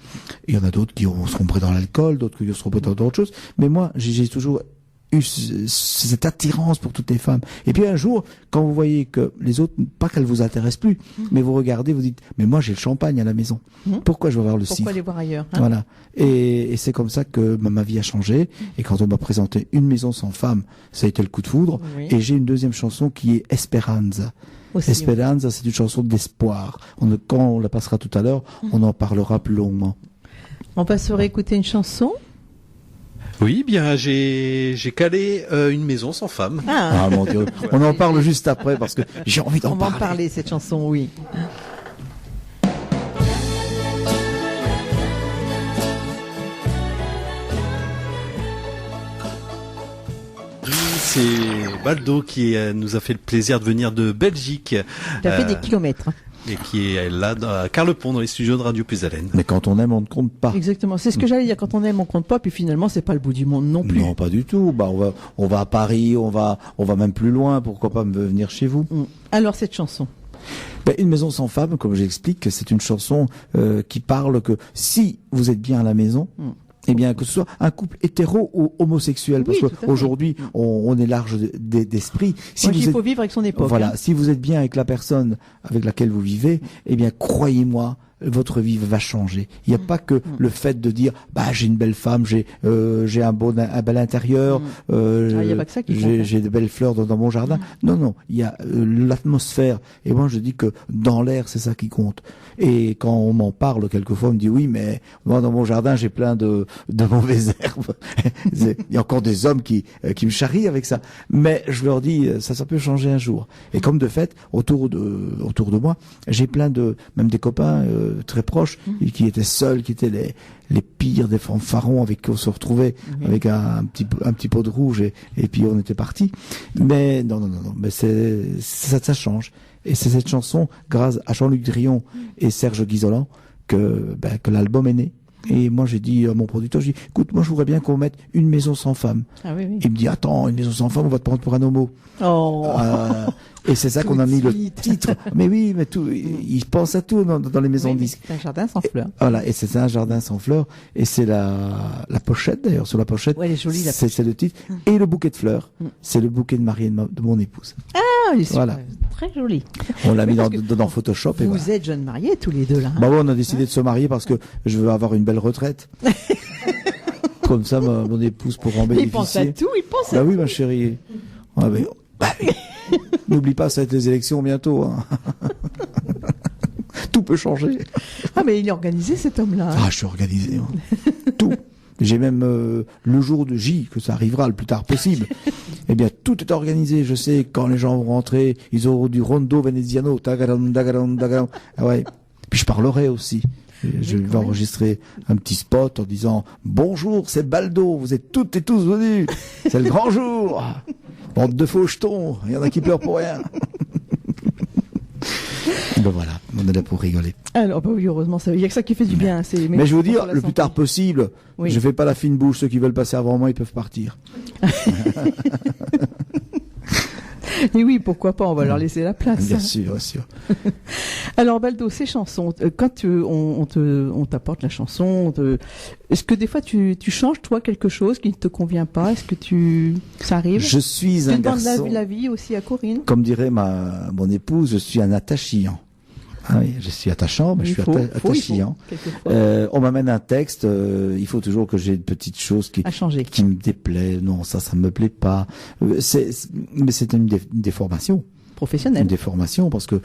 Et il y en a d'autres qui sont sombré dans l'alcool, d'autres qui sont sombré dans d'autres choses. Mais moi, j'ai toujours eu cette attirance pour toutes les femmes. Et puis un jour, quand vous voyez que les autres, pas qu'elles vous intéressent plus, mais vous regardez, vous dites, mais moi j'ai le champagne à la maison. Pourquoi je vais voir le cidre? Pourquoi aller voir ailleurs, hein? Voilà. Et c'est comme ça que ma vie a changé. Et quand on m'a présenté Une maison sans femme, ça a été le coup de foudre. Oui. Et j'ai une deuxième chanson qui est Esperanza. Aussi, Esperanza, c'est une chanson d'espoir. Quand on la passera tout à l'heure, on en parlera plus longuement. On va se réécouter une chanson. Oui, bien, j'ai calé Une maison sans femme. Ah mon Dieu, on en parle juste après parce que j'ai envie d'en parler. On va en parler, cette chanson, oui. C'est Baldo qui nous a fait le plaisir de venir de Belgique. Il a fait des kilomètres. Et qui est là à Carlepont dans les studios de Radio Puisalène. Mais quand on aime, on ne compte pas. Exactement, c'est ce que j'allais dire. Quand on aime, on compte pas. Puis finalement, c'est pas le bout du monde non plus. Non, pas du tout. Bah, on va à Paris, on va même plus loin. Pourquoi pas venir chez vous? Alors cette chanson. Une maison sans femme, comme j'explique, c'est une chanson qui parle que si vous êtes bien à la maison. Eh bien, que ce soit un couple hétéro ou homosexuel, parce qu'aujourd'hui, on est large d'esprit. Si il faut vivre avec son époque. Voilà, si vous êtes bien avec la personne avec laquelle vous vivez, eh bien, croyez-moi, votre vie va changer. Il n'y a pas que le fait de dire, j'ai une belle femme, j'ai un bel intérieur, j'ai de belles fleurs dans mon jardin. Non, il y a l'atmosphère. Et moi, je dis que dans l'air, c'est ça qui compte. Et quand on m'en parle, quelquefois, on me dit, oui, mais moi, dans mon jardin, j'ai plein de mauvaises herbes. Il y a encore des hommes qui me charrient avec ça. Mais je leur dis, ça peut changer un jour. Et comme de fait, autour de moi, j'ai même des copains, très proches, qui étaient seuls, qui étaient les pires des fanfarons avec qui on se retrouvait avec un petit pot de rouge et puis on était partis. Mais non, mais ça change. Et c'est cette chanson, grâce à Jean-Luc Drillon et Serge Guizolan, que l'album est né. Et moi, j'ai dit à mon producteur, écoute, moi, je voudrais bien qu'on mette Une maison sans femme. Oui. Il me dit, attends, Une maison sans femme, on va te prendre pour un homo. Et c'est ça qu'on a mis le titre. Mais oui, mais tout, il pense à tout dans les maisons de disques. C'est un jardin sans fleurs. Voilà, et c'est un jardin sans fleurs. Et c'est la pochette, d'ailleurs, sur la pochette. Ouais, elle est jolie, la pochette. C'est le titre. Et le bouquet de fleurs, c'est le bouquet de mariée de mon épouse. Voilà. Très joli. On l'a mis dans Photoshop. Et vous êtes jeunes mariés tous les deux là. On a décidé de se marier parce que je veux avoir une belle retraite. Comme ça, mon épouse pourra en bénéficier. Il pense à tout, il pense à tout. Oui, ma chérie. N'oublie pas, ça va être les élections bientôt. Hein. Tout peut changer. Mais il est organisé cet homme-là. Je suis organisé. Tout. J'ai même le jour de J, que ça arrivera le plus tard possible. Eh bien, tout est organisé. Je sais quand les gens vont rentrer, ils auront du rondo veneziano. Tagaram. Puis je parlerai aussi. Je vais enregistrer un petit spot en disant « Bonjour, c'est Baldo, vous êtes toutes et tous venus. C'est le grand jour. Bande de faux jetons, il y en a qui pleurent pour rien. » Voilà, on est là pour rigoler. Alors, oui, heureusement, il y a que ça qui fait du bien. Mais je veux dire, le plus tard possible, je fais pas la fine bouche. Ceux qui veulent passer avant moi, ils peuvent partir. Et oui, pourquoi pas, on va leur laisser la place. Bien sûr, bien sûr. Alors Baldo, ces chansons, quand on t'apporte la chanson, est-ce que des fois tu changes toi quelque chose qui ne te convient pas? Est-ce que ça arrive? Je suis un garçon. Tu donnes la vie aussi à Corinne? Comme dirait mon épouse, je suis un attachant. Oui, je suis attachant, mais je suis attachant. On m'amène un texte, il faut toujours que j'ai une petite chose qui me déplaît. Non, ça me plaît pas. Mais c'est une déformation. Professionnelle. Une déformation parce que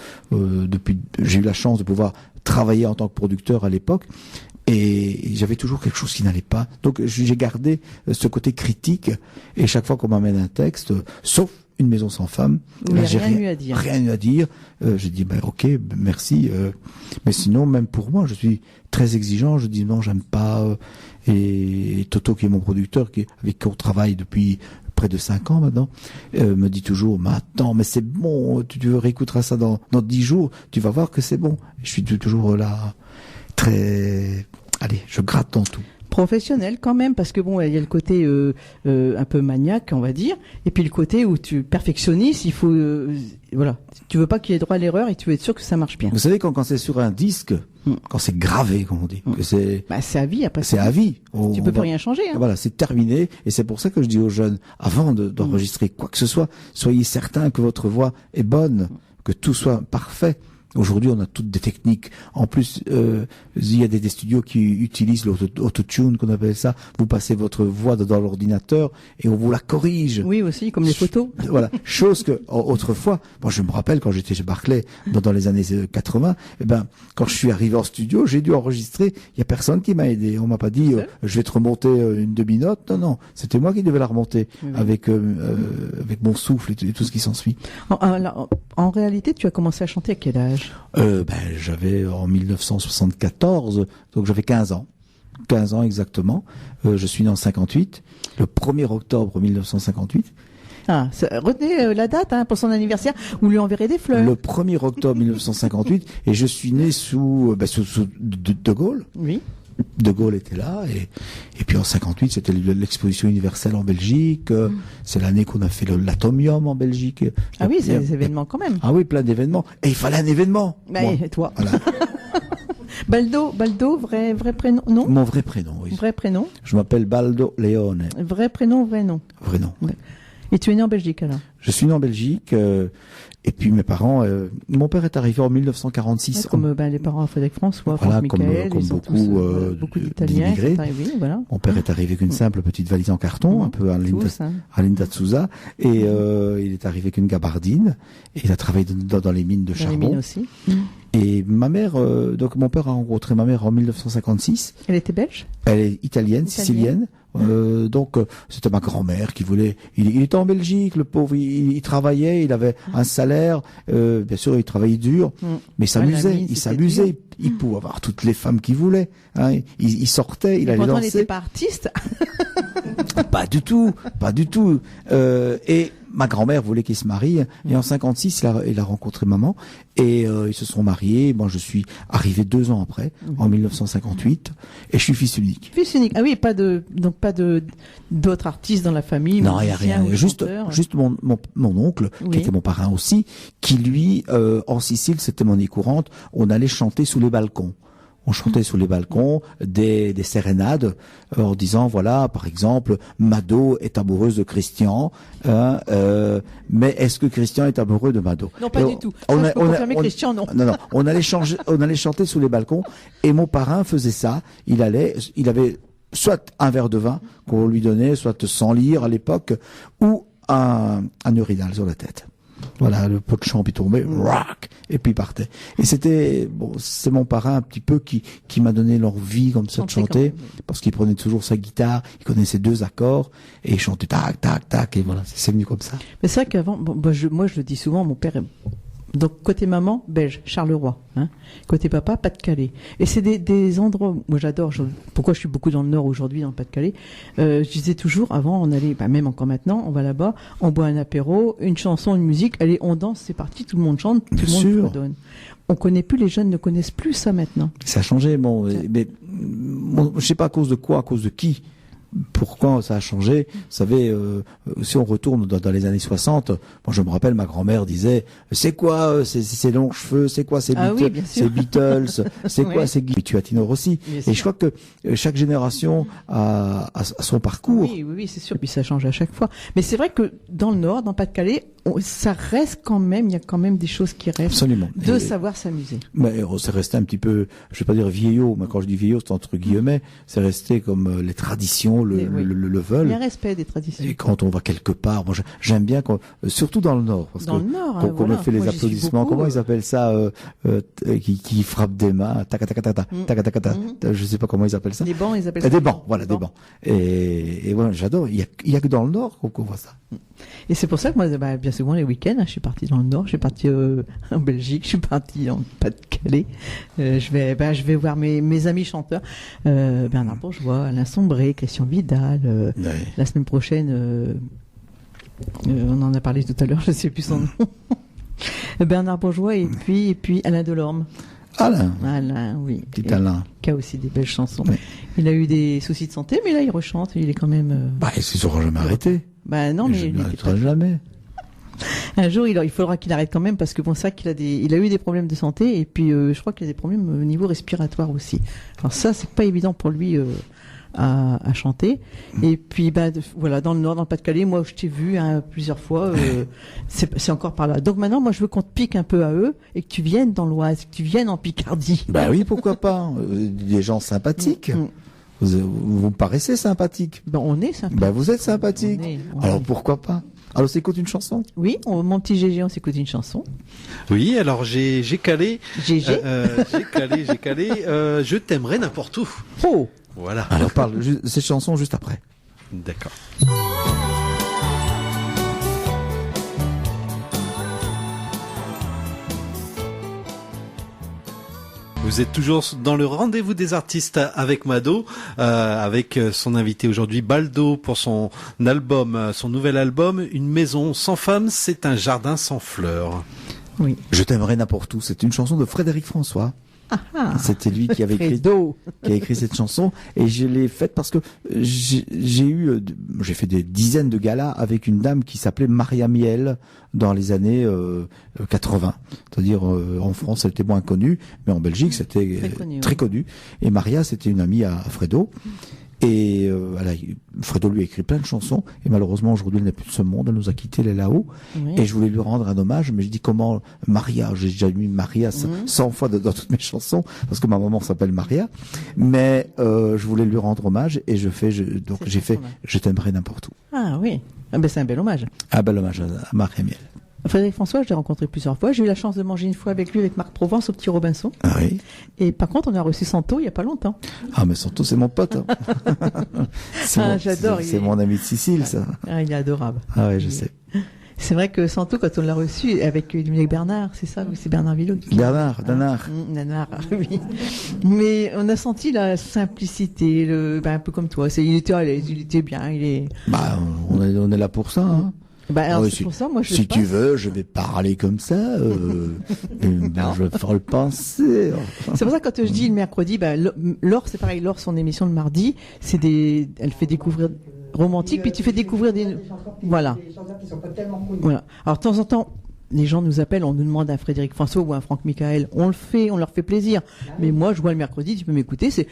j'ai eu la chance de pouvoir travailler en tant que producteur à l'époque. Et j'avais toujours quelque chose qui n'allait pas. Donc j'ai gardé ce côté critique. Et chaque fois qu'on m'amène un texte, sauf Une maison sans femme, j'ai rien eu à dire. Rien eu à dire. J'ai dit ok, merci. Mais sinon, même pour moi, je suis très exigeant. Je dis non, j'aime pas. Et Toto, qui est mon producteur, avec qui on travaille depuis près de 5 ans maintenant, me dit toujours, mais attends, mais c'est bon. Tu réécouteras ça dans 10 jours. Tu vas voir que c'est bon. Et je suis toujours là, très. Allez, je gratte dans tout. Professionnel quand même, parce que bon, il y a le côté un peu maniaque, on va dire, et puis le côté où tu perfectionniste, il faut, voilà, tu veux pas qu'il y ait droit à l'erreur et tu veux être sûr que ça marche bien. Vous savez, quand c'est sur un disque, quand c'est gravé, comme on dit, que c'est à vie après. C'est à vie. Tu peux plus rien changer. Hein. Voilà, c'est terminé, et c'est pour ça que je dis aux jeunes, avant d'enregistrer quoi que ce soit, soyez certains que votre voix est bonne, que tout soit parfait. Aujourd'hui, on a toutes des techniques. En plus, il y a des studios qui utilisent l'autotune, qu'on appelle ça. Vous passez votre voix dans l'ordinateur et on vous la corrige. Oui, aussi, comme les photos. Voilà. Chose que, autrefois, moi, je me rappelle quand j'étais chez Barclay, dans les années 80, quand je suis arrivé en studio, j'ai dû enregistrer. Il y a personne qui m'a aidé. On m'a pas dit, je vais te remonter une demi-note. Non. C'était moi qui devais la remonter avec mon souffle et tout ce qui s'ensuit. En réalité, tu as commencé à chanter à quel âge? J'avais en 1974, donc j'avais 15 ans. 15 ans exactement. Je suis né en 58, le 1er octobre 1958. Retenez la date pour son anniversaire, vous lui enverrez des fleurs. Le 1er octobre 1958, et je suis né sous De Gaulle. Oui. De Gaulle était là, et puis en 58, c'était l'exposition universelle en Belgique. C'est l'année qu'on a fait l'atomium en Belgique. Ah oui, c'est des événements quand même. Ah oui, plein d'événements. Et il fallait un événement. Et toi. Voilà. Baldo, vrai prénom, non? Mon vrai prénom, oui. Vrai prénom? Je m'appelle Baldo Leone. Vrai prénom, vrai nom? Vrai nom. Ouais. Et tu es né en Belgique alors? Je suis né en Belgique, et puis mes parents, mon père est arrivé en 1946. Comme les parents à Frédéric François, voilà, Michael, comme beaucoup d'Italiens. Voilà. Mon père est arrivé avec une simple petite valise en carton, un peu à Linda de Souza, et il est arrivé avec une gabardine, et il a travaillé dans les mines de charbon. Les mines aussi. Et ma mère, donc mon père a rencontré ma mère en 1956. Elle était belge? Elle est italienne. Sicilienne. Donc c'était ma grand-mère qui voulait. Il était en Belgique, le pauvre. Il travaillait, il avait un salaire. Bien sûr, il travaillait dur, mais il s'amusait. Il pouvait avoir toutes les femmes qu'il voulait. Hein. Il sortait, il allait danser. Il n'était pas artiste. Pas du tout. Et ma grand-mère voulait qu'il se marie, et en 56, il a rencontré maman, et ils se sont mariés. Moi, je suis arrivé 2 ans après, en 1958, et je suis fils unique. Fils unique. Ah oui, pas d'autres artistes dans la famille. Non, il n'y a rien. Juste mon oncle, qui était mon parrain aussi, qui lui, en Sicile, c'était monnaie courante. On allait chanter sous les balcons. On chantait sous les balcons des sérénades en disant, voilà, par exemple, Mado est amoureuse de Christian, mais est-ce que Christian est amoureux de Mado? Non, pas du tout. Je peux confirmer Christian, non. Non, on allait chanter sous les balcons, et mon parrain faisait ça. Il avait soit un verre de vin qu'on lui donnait, soit 100 lire à l'époque, ou un urinal sur la tête. Voilà, le pot de champ puis tombait, rock, et puis il partait. Et c'est mon parrain un petit peu qui m'a donné l'envie comme ça de chanter, parce qu'il prenait toujours sa guitare, il connaissait 2 accords, et il chantait tac, tac, tac, et voilà, c'est venu comme ça. Mais c'est vrai qu'avant, moi je le dis souvent, mon père, donc côté maman, belge, Charleroi, côté papa, Pas-de-Calais. Et c'est des endroits, moi j'adore, pourquoi je suis beaucoup dans le Nord aujourd'hui, dans le Pas-de-Calais, je disais toujours, avant on allait, même encore maintenant, on va là-bas, on boit un apéro, une chanson, une musique, allez, on danse, c'est parti, tout le monde chante, tout le monde fredonne. On connaît plus, les jeunes ne connaissent plus ça maintenant. Ça a changé, mais je sais pas à cause de quoi, à cause de qui. Pourquoi ça a changé? Vous savez, si on retourne dans les années 60, moi je me rappelle, ma grand-mère disait, c'est quoi ces longs cheveux, c'est quoi ces Beatles, c'est quoi ces Tuatino Rossi. Et je crois que chaque génération a son parcours. Oui, c'est sûr. Puis ça change à chaque fois. Mais c'est vrai que dans le Nord, dans Pas-de-Calais, ça reste quand même, il y a quand même des choses qui restent. Absolument. De savoir s'amuser. Mais c'est resté un petit peu, je vais pas dire vieillot, mais quand je dis vieillot, c'est entre guillemets, c'est resté comme les traditions le veulent. Il y a un respect des traditions. Et quand on va quelque part, moi j'aime bien surtout dans le Nord, parce dans que le Nord, quand on fait les applaudissements, comment ils appellent ça, qui frappent des mains, tac tac tac tac tac tac, je sais pas comment ils appellent ça. Des bancs, ils appellent ça. Des bancs, voilà, des bancs. Et voilà, j'adore. Il y a que dans le Nord qu'on voit ça. Et c'est pour ça que moi, bien souvent les week-ends, je suis partie dans le Nord, je suis partie en Belgique, je suis partie en Pas-de-Calais. Je vais voir mes amis chanteurs, Bernard Bourgeois, Alain Sombré, Christian Vidal. La semaine prochaine, on en a parlé tout à l'heure, je sais plus son nom. Bernard Bourgeois et puis Alain Delorme. Alain, oui. Petit Alain. Qui a aussi des belles chansons. Oui. Il a eu des soucis de santé, mais là, il rechante. Il est quand même... il ne saura jamais arrêter. Non, mais... Il n'arrêtera jamais. Un jour, il faudra qu'il arrête quand même, parce que bon, ça, il a eu des problèmes de santé, et puis je crois qu'il a des problèmes au niveau respiratoire aussi. Alors ça, c'est pas évident pour lui à chanter. Et puis, voilà, dans le Nord, dans le Pas-de-Calais, moi, je t'ai vu plusieurs fois. C'est encore par là. Donc maintenant, moi, je veux qu'on te pique un peu à eux, et que tu viennes dans l'Oise, que tu viennes en Picardie. Oui, pourquoi pas. Des gens sympathiques. Vous me paraissez sympathique. On est sympathique. Vous êtes sympathique. Alors pourquoi pas. Alors, on s'écoute une chanson? Oui, mon petit Gégé, on s'écoute une chanson. Oui, alors j'ai calé. Gégé. J'ai calé. Je t'aimerai n'importe où. Oh. Voilà. Alors, parle cette chanson juste après. D'accord. Vous êtes toujours dans le rendez-vous des artistes avec Mado, avec son invité aujourd'hui Baldo pour son album, son nouvel album, Une maison sans femme, c'est un jardin sans fleurs. Oui. Je t'aimerai n'importe où. C'est une chanson de Frédéric François. C'était lui qui avait écrit cette chanson, et je l'ai faite parce que j'ai fait des dizaines de galas avec une dame qui s'appelait Maria Miel dans les années 80. C'est-à-dire en France, elle était moins connue, mais en Belgique, c'était très connu. Et Maria, c'était une amie à Fredo. Et Fredo lui a écrit plein de chansons, et malheureusement aujourd'hui elle n'est plus de ce monde, elle nous a quittés, elle est là-haut. Oui. Et je voulais lui rendre un hommage, mais je dis comment Maria, j'ai déjà mis Maria 100 fois dans toutes mes chansons, parce que ma maman s'appelle Maria, mais je voulais lui rendre hommage, et j'ai fait Je t'aimerai n'importe où. Ah oui, c'est un bel hommage. Un bel hommage à Maria Miel. Frédéric François, je l'ai rencontré plusieurs fois. J'ai eu la chance de manger une fois avec lui, avec Marc Provence, au Petit Robinson. Ah oui. Et par contre, on a reçu Santo il y a pas longtemps. Ah, mais Santo, c'est mon pote. J'adore. C'est mon ami de Sicile, ça. Il est adorable. Ah oui, je sais. C'est vrai que Santo, quand on l'a reçu avec Bernard, c'est ça, c'est Bernard Villot. Danard. Oui. Mais on a senti la simplicité, un peu comme toi. Il était à l'aise, il était bien, on est là pour ça, hein. Pour ça, moi, si tu veux, je vais parler comme ça. Je vais faire le penser. C'est pour ça que quand je dis le mercredi, Laure, c'est pareil. Laure, son émission le mardi, elle fait découvrir romantique, puis tu fais découvrir des voilà. Voilà. Alors de temps en temps, les gens nous appellent, on nous demande un Frédéric François ou un Franck Michael, on le fait, on leur fait plaisir. Mais moi, je vois le mercredi, tu peux m'écouter, c'est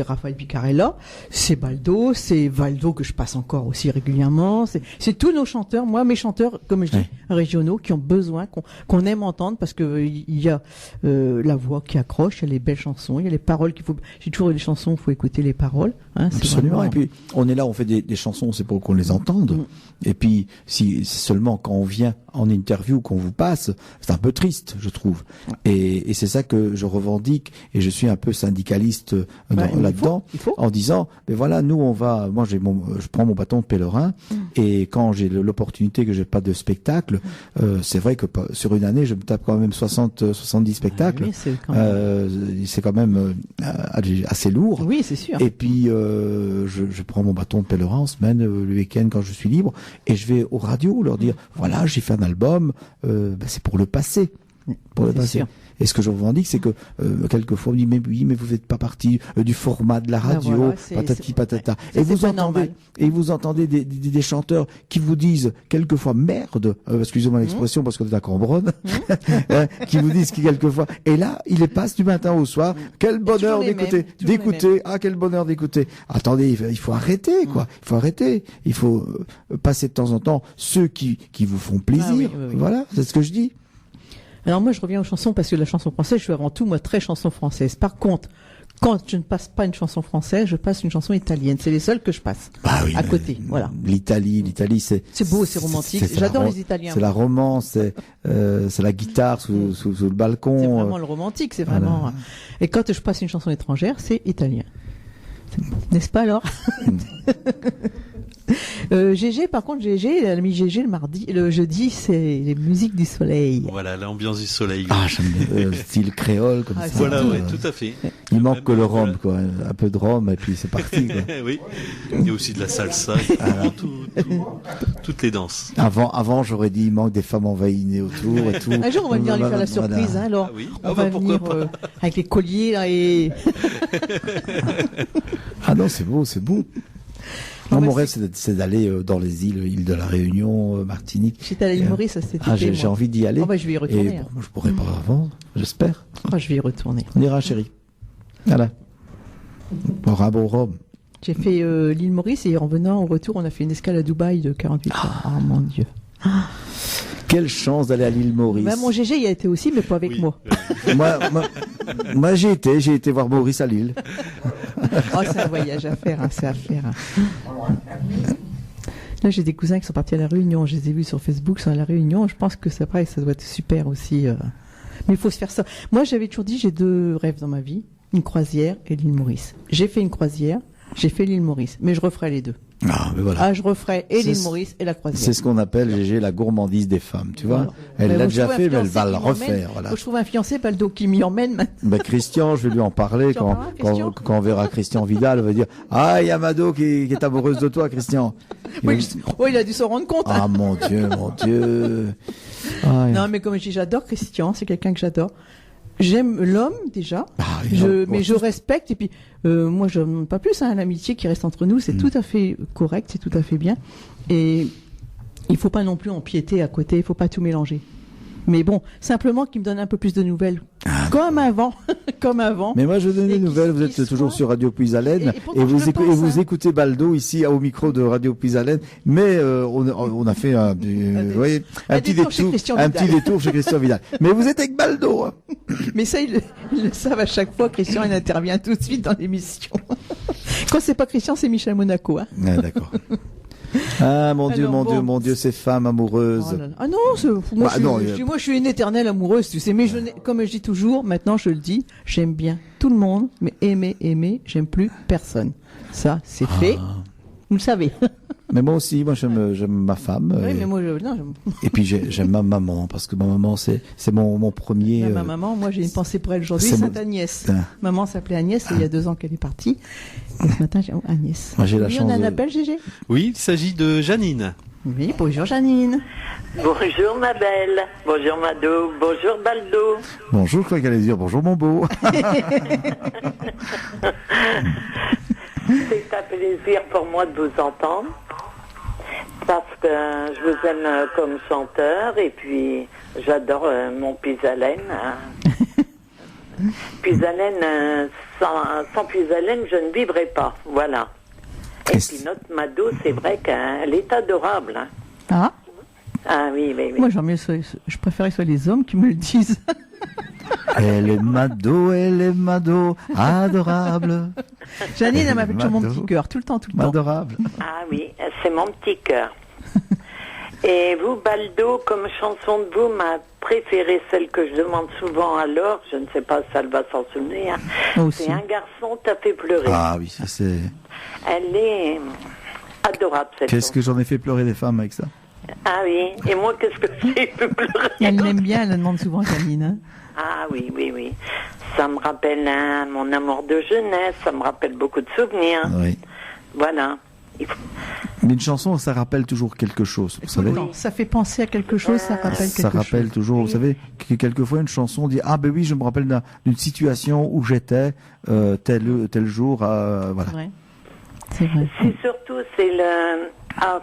Raphaël Picarella, c'est Baldo, c'est Valdo que je passe encore aussi régulièrement, c'est tous nos chanteurs, moi mes chanteurs, comme je dis, régionaux, qui ont besoin, qu'on aime entendre, parce que il y a la voix qui accroche, il y a les belles chansons, il y a les paroles qu'il faut. J'ai toujours des chansons, il faut écouter les paroles. Absolument. Et puis on est là, on fait des chansons, c'est pour qu'on les entende. Et puis si seulement quand on vient en interview qu'on vous passe, c'est un peu triste, je trouve. Et c'est ça que je revendique, et je suis un peu syndicaliste là-dedans, en disant, mais voilà, nous je prends mon bâton de pèlerin, et quand j'ai l'opportunité que j'ai pas de spectacle, c'est vrai que sur une année, je me tape quand même 70 spectacles. C'est quand même assez lourd. Oui, c'est sûr. Et puis je prends mon bâton de pèlerin en semaine, le week-end quand je suis libre, et je vais aux radios leur dire, voilà, j'ai fait un album, c'est pour le passé. Pour le passé. Sûr. Et ce que je revendique, c'est que quelquefois on me dit, mais oui, mais vous n'êtes pas parti du format de la radio, patati patata. Et vous entendez des chanteurs qui vous disent quelquefois merde, excusez-moi l'expression parce qu'on est à Cambronne, qui vous disent quelquefois, et là, il les passe du matin au soir. Quel bonheur d'écouter. Ah, quel bonheur d'écouter. Attendez, il faut arrêter, quoi. Il faut arrêter. Il faut passer de temps en temps ceux qui vous font plaisir. Voilà, c'est ce que je dis. Alors moi, je reviens aux chansons parce que la chanson française, je suis avant tout, moi, très chanson française. Par contre, quand je ne passe pas une chanson française, je passe une chanson italienne. C'est les seules que je passe. À côté, voilà. L'Italie, c'est beau, c'est romantique. J'adore les Italiens. C'est la romance, c'est la guitare sous le balcon. C'est vraiment le romantique, c'est vraiment. Voilà. Et quand je passe une chanson étrangère, c'est italien. N'est-ce pas alors? GG, par contre, GG, elle a mis GG le jeudi, c'est les musiques du soleil. Voilà, l'ambiance du soleil. Ah, j'aime bien. Style créole, comme ça. Voilà, ouais, tout à fait. Il manque que le rhum, quoi. Un peu de rhum, et puis c'est parti, quoi. Oui. Il y a aussi de la salsa, toutes les danses. Avant, j'aurais dit, il manque des femmes envahinées autour et tout. Un jour, on va venir lui faire la surprise, hein, alors. Oui. On va venir, avec les colliers, là, et... Ah non, c'est beau, c'est beau. Non, mon rêve, c'est d'aller dans les îles de la Réunion, Martinique. J'étais à l'île Maurice, ça c'était. Ah, j'ai envie d'y aller. Oh, bah, je vais y retourner. Et bon, je pourrais pas avant, j'espère. Oh, je vais y retourner. On ira, chérie. Voilà. On aura un beau rhum. J'ai fait l'île Maurice et en venant au retour, on a fait une escale à Dubaï de 48 heures. Oh mon Dieu. Quelle chance d'aller à l'île Maurice. Bah, mon GG y a été aussi, mais pas avec moi. Moi j'ai été voir Maurice à Lille. Oh, c'est un voyage à faire, hein, c'est à faire. Là, j'ai des cousins qui sont partis à la Réunion. Je les ai vus sur Facebook, ils sont à la Réunion. Je pense que c'est vrai, ça doit être super aussi. Mais il faut se faire ça. Moi, j'avais toujours dit, j'ai 2 rêves dans ma vie, une croisière et l'île Maurice. J'ai fait une croisière, j'ai fait l'île Maurice, mais je referai les 2. Ah, mais voilà. Ah, je referai et l'île Maurice et la croisière. C'est ce qu'on appelle, GG, la gourmandise des femmes, tu vois. Voilà. Elle l'a déjà fait, mais elle va le refaire. Voilà. Faut que je trouve un fiancé, Baldo, qui m'y emmène maintenant. Ben, Christian, je vais lui en parler quand on verra Christian Vidal, on va dire, ah, il y a Mado qui est amoureuse de toi, Christian. Il a dû s'en rendre compte. Ah, mon Dieu. Ah, non, mais comme je dis, j'adore Christian, c'est quelqu'un que j'adore. J'aime l'homme déjà, mais je respecte et puis moi je n'aime pas plus l'amitié qui reste entre nous, c'est tout à fait correct, c'est tout à fait bien et il faut pas non plus empiéter à côté, il faut pas tout mélanger. Mais bon, simplement qu'il me donne un peu plus de nouvelles, comme avant. Mais moi je donne des nouvelles, vous êtes toujours sur Radio Puisalène et vous écoutez Baldo ici au micro de Radio Puisalène, mais on a fait un petit détour chez Christian Vidal. Mais vous êtes avec Baldo. Hein. Mais ça ils le savent à chaque fois, Christian il intervient tout de suite dans l'émission. Quand c'est pas Christian, c'est Michel Monaco. Hein. Ah, d'accord. Ah mon Dieu, ces femmes amoureuses. Oh là là. Ah non, moi je suis une éternelle amoureuse, tu sais. Mais comme je dis toujours, maintenant je le dis, j'aime bien tout le monde, mais aimer, j'aime plus personne. Ça, c'est fait. Vous le savez. Mais moi aussi, j'aime ma femme. Oui, mais moi, et puis j'aime ma maman, parce que ma maman, c'est mon premier... Ma maman, moi j'ai une pensée pour elle aujourd'hui, Sainte Agnès. Maman s'appelait Agnès, et il y a 2 ans qu'elle est partie. Et ce matin, j'ai Agnès. Moi, j'ai la chance on a un appel, GG? Oui, il s'agit de Janine. Oui, bonjour Janine. Bonjour ma belle, bonjour Mado, bonjour Baldo. Bonjour, je crois qu'elle allait dire bonjour mon beau. C'est un plaisir pour moi de vous entendre, parce que je vous aime comme chanteur, et puis j'adore mon Puisalène. Puisalène, sans Puisalène, je ne vivrai pas, voilà. Et puis notre Mado, c'est vrai qu'elle est adorable. Hein. Ah. Ah oui. Moi, je préférais que ce soit les hommes qui me le disent. Elle est Mado, adorable. Janine, elle m'appelle toujours mon petit cœur, tout le temps. Adorable. Ah oui, c'est mon petit cœur. Et vous, Baldo, comme chanson de vous, ma préférée, celle que je demande souvent à Laure, je ne sais pas si elle va s'en souvenir, c'est Un garçon t'a fait pleurer. Ah oui, ça c'est... Elle est adorable, cette Qu'est-ce que j'en ai fait pleurer des femmes avec ça? Ah oui, et moi, qu'est-ce que j'ai fait pleurer? Elle l'aime bien, elle la demande souvent, Janine. Hein. Ah oui. Ça me rappelle mon amour de jeunesse, ça me rappelle beaucoup de souvenirs. Oui. Voilà. Mais une chanson, ça rappelle toujours quelque chose, vous savez. Ça fait penser à quelque chose, ça rappelle quelque chose. Ça rappelle toujours, vous savez, que quelquefois une chanson dit, ah ben oui, je me rappelle d'une situation où j'étais tel jour, voilà. Ouais. C'est vrai. C'est surtout,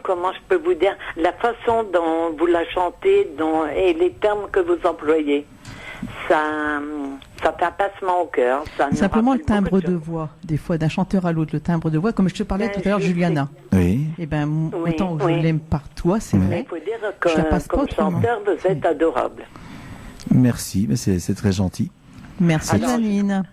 comment je peux vous dire, la façon dont vous la chantez, et les termes que vous employez. Ça fait un passement au cœur. Simplement le timbre de voix, des fois, d'un chanteur à l'autre, le timbre de voix, comme je te parlais tout à l'heure, Juliana. Oui. Et autant je l'aime par toi, c'est vrai. Il faut dire que comme chanteur, vous êtes adorable. Merci, mais c'est très gentil. Merci, Janine.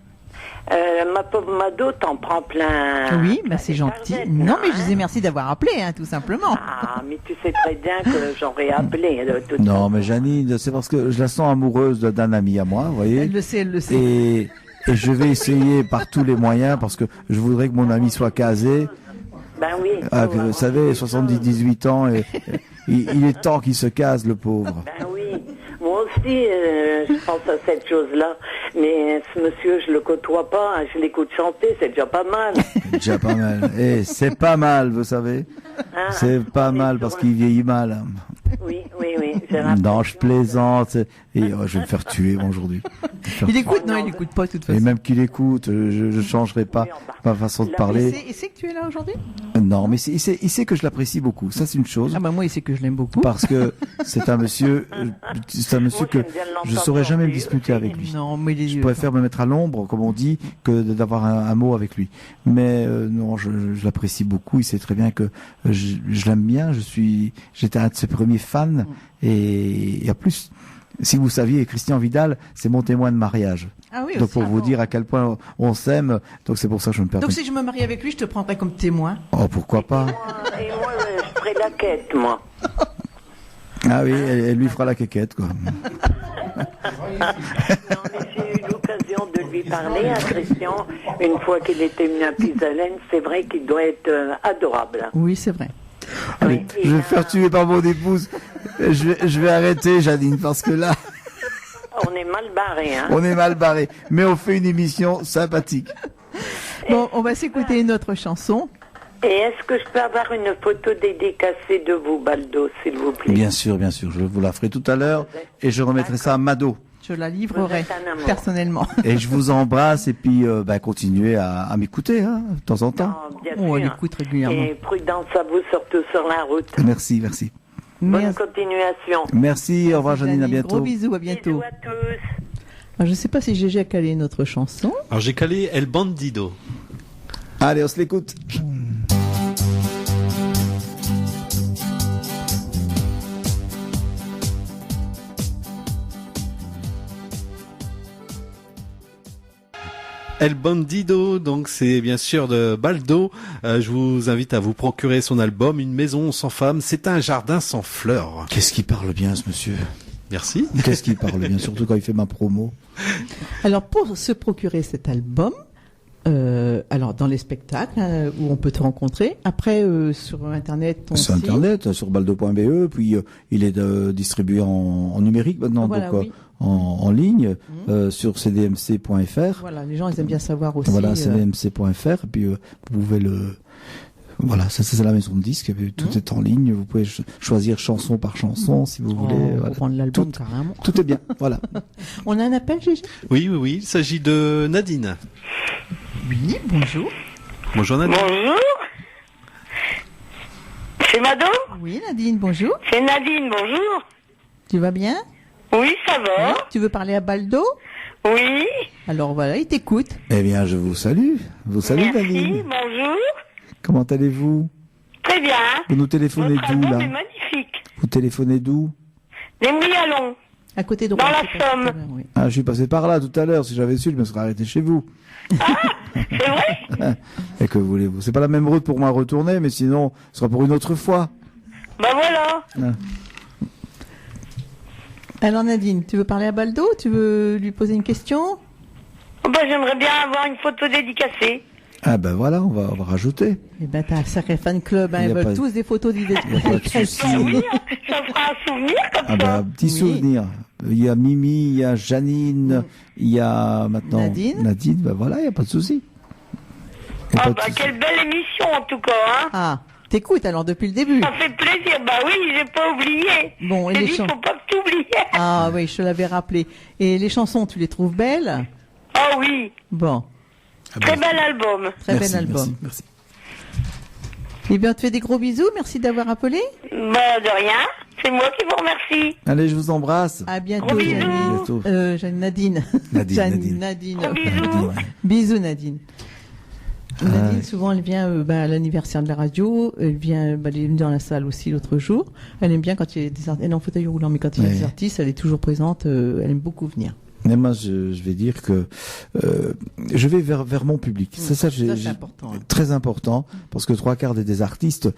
Ma pauvre Mado, t'en prends plein. Oui, c'est gentil. Non, mais je disais merci d'avoir appelé, tout simplement. Ah, mais tu sais très bien que j'aurais appelé. Non, mais Janine, c'est parce que je la sens amoureuse d'un ami à moi, vous voyez. Elle le sait. Et je vais essayer par tous les moyens, parce que je voudrais que mon ami soit casé. Ben oui. Vous savez, 78 ans, et, il est temps qu'il se case, le pauvre. Ben oui. Moi aussi, je pense à cette chose-là. Mais ce monsieur, je le côtoie pas, je l'écoute chanter, c'est déjà pas mal. C'est déjà pas mal. Et c'est pas mal, vous savez. C'est pas mal parce qu'il vieillit mal. Oui. Non, je plaisante. Et je vais me faire tuer aujourd'hui. Il écoute? Non, il écoute pas de toute façon. Et même qu'il écoute, je changerai pas ma façon de parler. Il sait que tu es là aujourd'hui? Non, mais il sait que je l'apprécie beaucoup. Ça, c'est une chose. Ah bah moi, il sait que je l'aime beaucoup. Parce que c'est un monsieur que je saurais jamais me disputer avec lui. Non, mais je préfère me mettre à l'ombre, comme on dit, que d'avoir un mot avec lui. Mais non, je l'apprécie beaucoup. Il sait très bien que je l'aime bien. J'étais un de ses premiers fans. Et en plus, si vous saviez, Christian Vidal, c'est mon témoin de mariage. Ah oui, donc pour vous dire à quel point on s'aime, donc c'est pour ça que je me permets. Donc si je me marie avec lui, je te prendrai comme témoin. Oh, pourquoi pas. Et moi, je ferai la quête, moi. Ah oui, elle lui fera la quéquette, quoi. Non, mais j'ai eu l'occasion de lui parler à Christian une fois qu'il était venu à Pisalène. C'est vrai qu'il doit être adorable. Oui, c'est vrai. Allez, je vais me faire tuer par mon épouse. Je vais arrêter, Janine, parce que là... On est mal barré, hein. On est mal barré, mais on fait une émission sympathique. Bon, on va s'écouter une autre chanson. Et est-ce que je peux avoir une photo dédicacée de vous, Baldo, s'il vous plaît? Bien sûr, je vous la ferai tout à l'heure et je remettrai ça à Mado. Je la livrerai personnellement. Et je vous embrasse et puis continuez à m'écouter de temps en temps. Non, bien on sûr. l'écoute régulièrement. Et prudence à vous, surtout sur la route. Merci. Bonne continuation. Merci, au revoir Janine, à bientôt. Gros bisous, à bientôt. Bisous à tous. Alors, je ne sais pas si Gégé a calé notre chanson. Alors j'ai calé El Bandido. Allez, on se l'écoute. El Bandido, donc c'est bien sûr de Baldo. Je vous invite à vous procurer son album Une maison sans femme, c'est un jardin sans fleurs. Qu'est-ce qu'il parle bien, ce monsieur? Merci. Qu'est-ce qu'il parle bien, surtout quand il fait ma promo. Alors pour se procurer cet album, alors dans les spectacles où on peut te rencontrer, après sur internet. Sur internet, sur baldo.be, puis il est distribué en numérique maintenant, voilà, donc oui. en ligne sur cdmc.fr. Voilà, les gens ils aiment bien savoir aussi. Voilà, cdmc.fr, et puis vous pouvez Voilà, ça c'est la maison de disques, tout est en ligne, vous pouvez choisir chanson par chanson si vous voulez. Voilà. Prendre l'album carrément. Tout est bien, voilà. On a un appel, Gégé? Oui, il s'agit de Nadine. Oui, bonjour. Bonjour Nadine. Bonjour. C'est Mado? Oui, Nadine, bonjour. C'est Nadine, bonjour. Tu vas bien? Oui, ça va. Oui, tu veux parler à Baldo? Oui. Alors voilà, il t'écoute. Eh bien, je vous salue. Merci, Nadine. bonjour. Comment allez-vous? Très bien. Vous nous téléphonez Votre d'où, album là? est magnifique. Vous téléphonez d'où? Les Mouillallons. À côté de Dans Rouen, la Somme. Oui. Ah, je suis passé par là tout à l'heure. Si j'avais su, je me serais arrêté chez vous. Ah, c'est vrai? Et que voulez-vous? C'est pas la même route pour moi retourner, mais sinon, ce sera pour une autre fois. Bah voilà. Ah. Alors Nadine, tu veux parler à Baldo? Tu veux lui poser une question? Bah j'aimerais bien avoir une photo dédicacée. Ah ben voilà, on va rajouter. Eh ben t'as un sacré fan club, hein, ils veulent tous des photos Il n'y a pas de souci. Ça fera un souvenir comme Ah ben, ça. un petit souvenir. Il y a Mimi, il y a Janine, il y a maintenant Nadine, ben voilà, il n'y a pas de souci. Ah bah quelle belle émission en tout cas, hein. Ah, t'écoutes alors depuis le début. Ça fait plaisir, bah oui, j'ai pas oublié. Bon, et j'ai les dit, chansons. faut pas que tu oublies. Ah oui, je te l'avais rappelé. Et les chansons, tu les trouves belles? Ah oui, Bon, très bel album. très bel album. Merci. Eh bien, on te fait des gros bisous, merci d'avoir appelé. Bah de rien, c'est moi qui vous remercie. Allez, je vous embrasse. À bientôt, Gros bisous. Nadine. Nadine. Gros bisous. Bisous, Nadine. Nadine, souvent, elle vient à l'anniversaire de la radio. Elle vient elle est venue dans la salle aussi l'autre jour. Elle aime bien quand il y a des artistes. Elle est en fauteuil roulant, mais quand il y a des artistes, elle est toujours présente. Elle aime beaucoup venir. Mais moi, je vais dire que je vais vers mon public. C'est important, hein. Très important, parce que 3/4 des artistes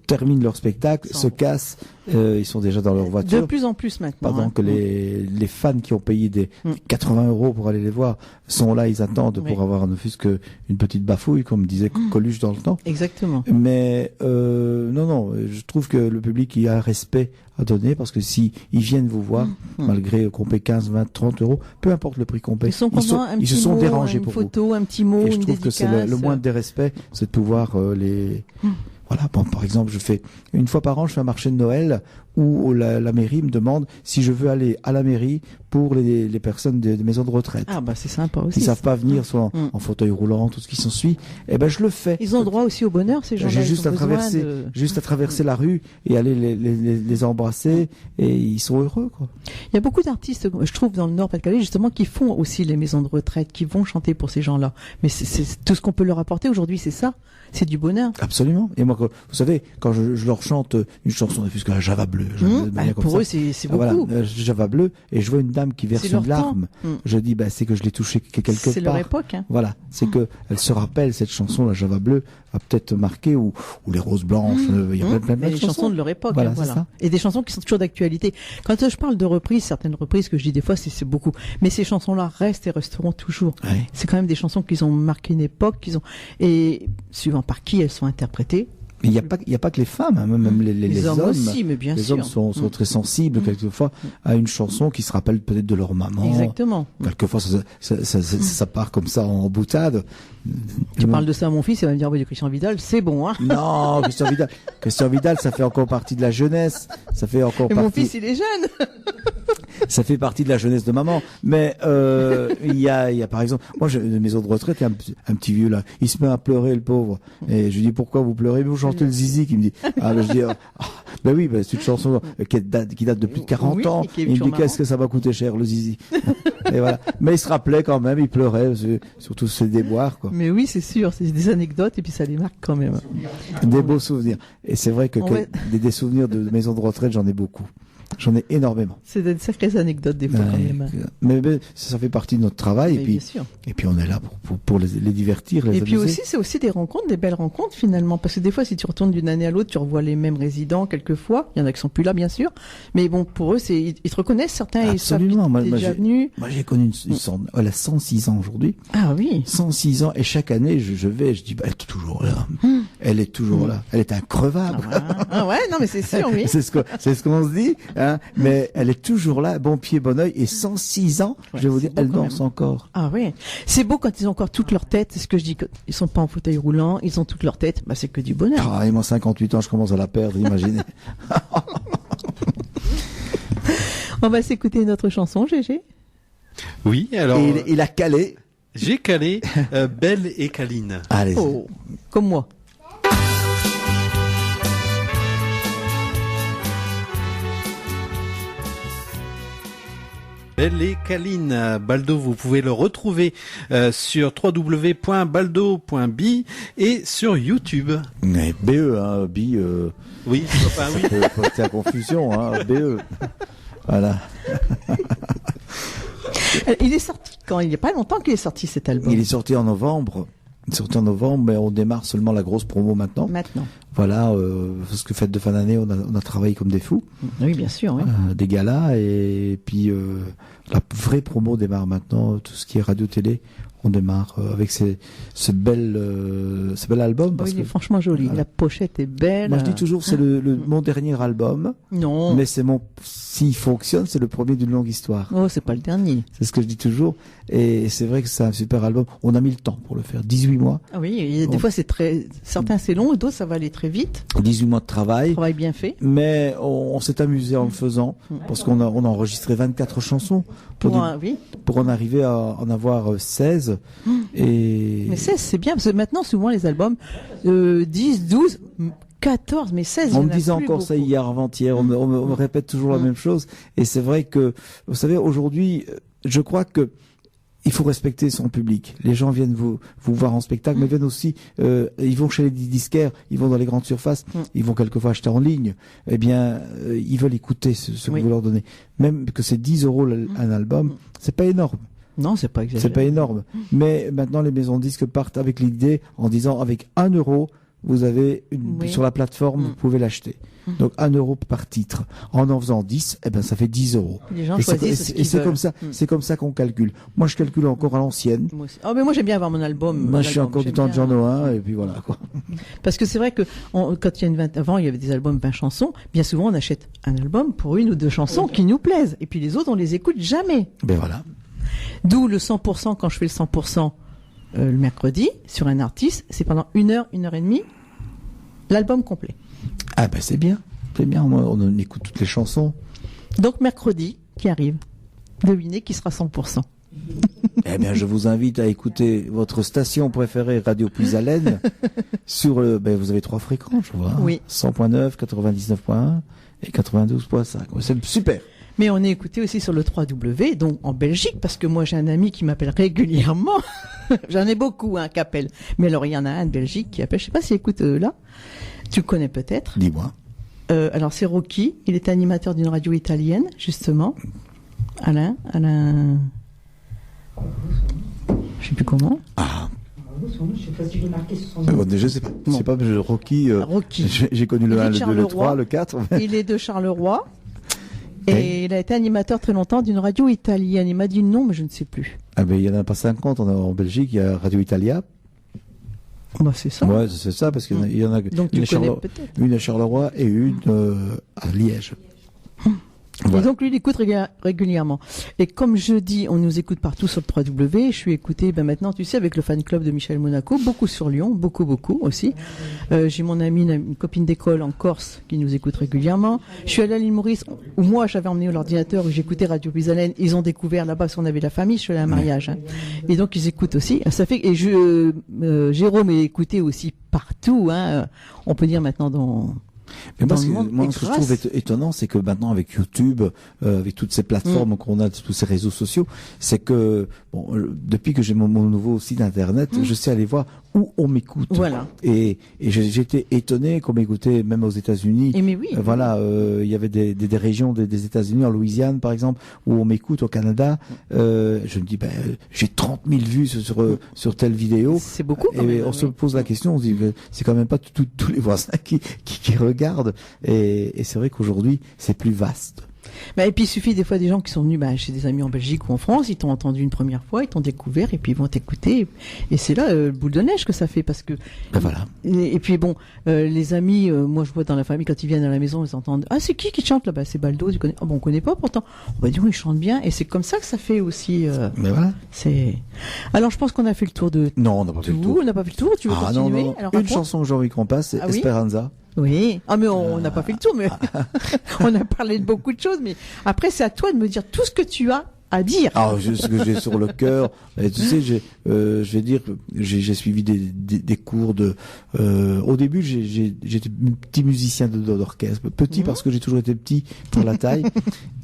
terminent leur spectacle, se cassent, ils sont déjà dans leur voiture. De plus en plus maintenant. Pendant que les fans qui ont payé des 80 € pour aller les voir sont là, ils attendent pour avoir ne fût-ce qu'une petite bafouille, comme disait Coluche dans le temps. Exactement. Mais non, je trouve que le public il a un respect à donner, parce que si ils viennent vous voir, malgré qu'on paie 15, 20, 30 €, peu importe le prix qu'on paie, ils se sont dérangés pour vous. Un petit mot, et je une trouve dédicace. que c'est le moindre des respects, c'est de pouvoir les... Voilà, bon, par exemple, une fois par an, je fais un marché de Noël où la mairie me demande si je veux aller à la mairie pour les personnes des maisons de retraite. Ah bah c'est sympa aussi. Ils savent pas venir, soit en fauteuil roulant, tout ce qui s'ensuit. Eh ben je le fais. Ils ont droit aussi au bonheur, ces gens-là. J'ai juste à traverser la rue et aller les embrasser, et ils sont heureux, quoi. Il y a beaucoup d'artistes, je trouve, dans le Nord-Pas-de-Calais, justement, qui font aussi les maisons de retraite, qui vont chanter pour ces gens-là. Mais c'est tout ce qu'on peut leur apporter aujourd'hui, c'est ça. C'est du bonheur. Absolument. Et moi, vous savez, quand je leur chante une chanson, puisque la Java bleue, pour eux, c'est beaucoup. Voilà, Java bleue, et je vois une dame qui verse une larme. Je dis, c'est que je l'ai touchée quelque part. C'est leur époque. Hein. Voilà, c'est que elle se rappelle cette chanson, la Java bleue, a peut-être marqué, ou les roses blanches. Il y a plein de chansons de leur époque. Voilà, hein, voilà. Et des chansons qui sont toujours d'actualité. Quand je parle de reprises, certaines reprises que je dis des fois, c'est beaucoup. Mais ces chansons-là restent et resteront toujours. Ouais. C'est quand même des chansons qui ont marqué une époque, et suivant par qui elles sont interprétées. Mais il n'y a pas que les femmes, hein, même les hommes aussi, mais bien sûr. Les hommes sont très sensibles quelquefois à une chanson qui se rappelle peut-être de leur maman. Exactement. Quelquefois ça part comme ça en boutade. Tu parles de ça à mon fils, il va me dire de Christian Vidal, c'est bon, hein. Non, Christian Vidal, ça fait encore partie de la jeunesse. Ça fait encore Mon fils, il est jeune. Ça fait partie de la jeunesse de maman. Mais il y a par exemple, moi j'ai une maison de retraite, il y a un petit vieux là, il se met à pleurer, le pauvre. Et je lui dis, pourquoi vous pleurez? Vous chantez le zizi. Qui me dit, je dis, c'est une chanson qui date de plus de 40 ans. Il me dit, qu'est-ce que ça va coûter cher, le zizi? Et voilà. Mais il se rappelait quand même, il pleurait, surtout ses déboires, quoi. Mais oui, c'est sûr, c'est des anecdotes et puis ça les marque quand même. Des beaux souvenirs. Et c'est vrai que des souvenirs de maison de retraite, j'en ai beaucoup. J'en ai énormément. C'est des sacrées anecdotes des fois quand même. Mais ça fait partie de notre travail. Et puis on est là pour les divertir, les amuser. Puis aussi, c'est aussi des rencontres, des belles rencontres finalement. Parce que des fois, si tu retournes d'une année à l'autre, tu revois les mêmes résidents quelquefois. Il y en a qui sont plus là, bien sûr. Mais bon, pour eux, ils te reconnaissent, certains. Absolument. Moi, j'ai connu elle a 106 ans aujourd'hui. Ah oui. 106 ans. Et chaque année, je dis, elle est toujours là. Elle est toujours là. Elle est increvable. Non, mais c'est sûr, oui. c'est ce qu'on se dit. Hein, mais elle est toujours là, bon pied, bon oeil, et 106 ans, je vais vous dire, elle danse encore. Ah oui, c'est beau quand ils ont encore toute leur tête, c'est ce que je dis, ils sont pas en fauteuil roulant, ils ont toute leur tête, c'est que du bonheur. Ah, et moi 58 ans, je commence à la perdre, imaginez. On va s'écouter notre chanson, Gégé. Oui, alors... Et il a calé. J'ai calé Belle et Câline. Allez. Oh, comme moi. Belle et Câline, Baldo, vous pouvez le retrouver sur www.baldo.be et sur YouTube. Mais BE, hein, bi. Oui, enfin oui. C'est la confusion, hein, BE. Voilà. Il est sorti quand? Il n'y a pas longtemps qu'il est sorti cet album. Il est sorti en novembre. Mais on démarre seulement la grosse promo maintenant. Voilà, parce que fête de fin d'année, on a travaillé comme des fous. Oui, bien sûr. Oui. Des galas, et puis la vraie promo démarre maintenant. Tout ce qui est radio-télé, on démarre avec ce bel album. Il est franchement joli. Voilà. La pochette est belle. Moi, je dis toujours, c'est mon dernier album. Non. Mais s'il fonctionne, c'est le premier d'une longue histoire. Oh, c'est pas le dernier. C'est ce que je dis toujours. Et c'est vrai que c'est un super album. On a mis le temps pour le faire. 18 mois. Ah oui, des fois certains c'est long et d'autres ça va aller très vite. 18 mois de travail. Travail bien fait. Mais on s'est amusé en le faisant. Parce qu'on a enregistré 24 chansons. Pour en arriver à en avoir 16. Mais 16 c'est bien, parce que maintenant souvent les albums 10, 12, 14, mais 16. On me disait encore ça hier, avant-hier. On me répète toujours la même chose. Et c'est vrai que, vous savez, aujourd'hui, je crois que il faut respecter son public. Les gens viennent vous voir en spectacle, mais viennent aussi, ils vont chez les disquaires, ils vont dans les grandes surfaces, ils vont quelquefois acheter en ligne. Eh bien, ils veulent écouter ce que vous leur donnez. Même que c'est 10 € un album, c'est pas énorme. Non, c'est pas exagéré. C'est pas énorme. Mais maintenant, les maisons de disques partent avec l'idée en disant, avec 1 €, vous avez sur la plateforme, vous pouvez l'acheter. Donc 1 € par titre. En faisant 10, eh ben ça fait 10 €. Les gens choisissent ce qu'ils veulent. C'est comme ça qu'on calcule. Moi, je calcule encore à l'ancienne. Mais moi j'aime bien avoir mon album. Moi, je suis encore du temps de Jean Noin, et puis voilà, quoi. Parce que c'est vrai que quand il y a avant, il y avait des albums 20 chansons. Bien souvent, on achète un album pour 1 ou 2 chansons qui nous plaisent. Et puis les autres, on les écoute jamais. Ben voilà. D'où le 100%, quand je fais le 100% le mercredi, sur un artiste, c'est pendant 1 heure, 1 heure et demie, l'album complet. Ah ben c'est bien. On écoute toutes les chansons. Donc mercredi qui arrive, devinez qui sera 100%. Eh bien, je vous invite à écouter votre station préférée Radio Puisalène sur vous avez 3 fréquences, je vois. Oui. 100.9, 99.1 et 92.5. C'est super. Mais on est écouté aussi sur le 3W, donc en Belgique, parce que moi j'ai un ami qui m'appelle régulièrement. J'en ai beaucoup, qui appellent. Mais alors il y en a un de Belgique qui appelle, je sais pas s'il écoute là. Tu le connais peut-être. Dis-moi. Alors c'est Rocky, il est animateur d'une radio italienne, justement. Alain. Je sais plus comment. Ah. Je sais pas. C'est pas Rocky. Rocky. J'ai connu le 1, le 2, le 3, le 4. Il est de Charleroi. Et il a été animateur très longtemps d'une radio italienne. Il m'a dit non, mais je ne sais plus. Ah ben il y en a pas 50 en Belgique, il y a Radio Italia. Bah c'est ça. Ouais, c'est ça, parce qu'il y en a donc, une à Charleroi et une à Liège. Voilà. Et donc lui, il écoute régulièrement. Et comme je dis, on nous écoute partout sur le 3W. Je suis écouté maintenant, tu sais, avec le fan club de Michel Monaco, beaucoup sur Lyon, beaucoup aussi. J'ai mon amie, une copine d'école en Corse qui nous écoute régulièrement. Je suis allée à l'île Maurice, où moi j'avais emmené l'ordinateur, où j'écoutais Radio Puisalène. Ils ont découvert là-bas, parce qu'on avait la famille, je suis allée à un mariage. Et donc ils écoutent aussi. Ça fait, et Jérôme est écouté aussi partout, on peut dire maintenant dans... Mais moi, ce que je trouve étonnant, c'est que maintenant, avec YouTube, avec toutes ces plateformes qu'on a, tous ces réseaux sociaux, c'est que, depuis que j'ai mon nouveau site internet, je sais aller voir où on m'écoute. Voilà. Et j'étais étonné qu'on m'écoutait même aux États-Unis. Mais oui. Il y avait des régions des États-Unis, en Louisiane, par exemple, où on m'écoute, au Canada. Je me dis, j'ai 30 000 vues sur telle vidéo. C'est beaucoup, quand et même. On se pose la question, on se dit, c'est quand même pas tous les voisins qui regardent. Et c'est vrai qu'aujourd'hui, c'est plus vaste. Et puis il suffit des fois des gens qui sont venus chez des amis en Belgique ou en France, ils t'ont entendu une première fois, ils t'ont découvert et puis ils vont t'écouter. Et c'est là le boule de neige que ça fait parce que. Voilà. Et puis les amis, moi je vois dans la famille quand ils viennent à la maison, ils entendent c'est qui chante là-bas, c'est Baldo, tu connais. On connaît pas pourtant. On va dire il chante bien et c'est comme ça que ça fait aussi. Mais voilà. Alors je pense qu'on a fait le tour de. Non, on n'a pas fait le tour. On n'a pas fait le tour. Tu veux continuer? Non. Alors, une chanson que j'ai envie qu'on passe, c'est Esperanza. Oui. Mais on n'a pas fait le tour, mais on a parlé de beaucoup de choses. Mais après, c'est à toi de me dire tout ce que tu as à dire. Ce que j'ai sur le cœur. Et tu sais, je vais dire, j'ai suivi des cours de. Au début, j'étais petit musicien d'orchestre, petit parce que j'ai toujours été petit pour la taille.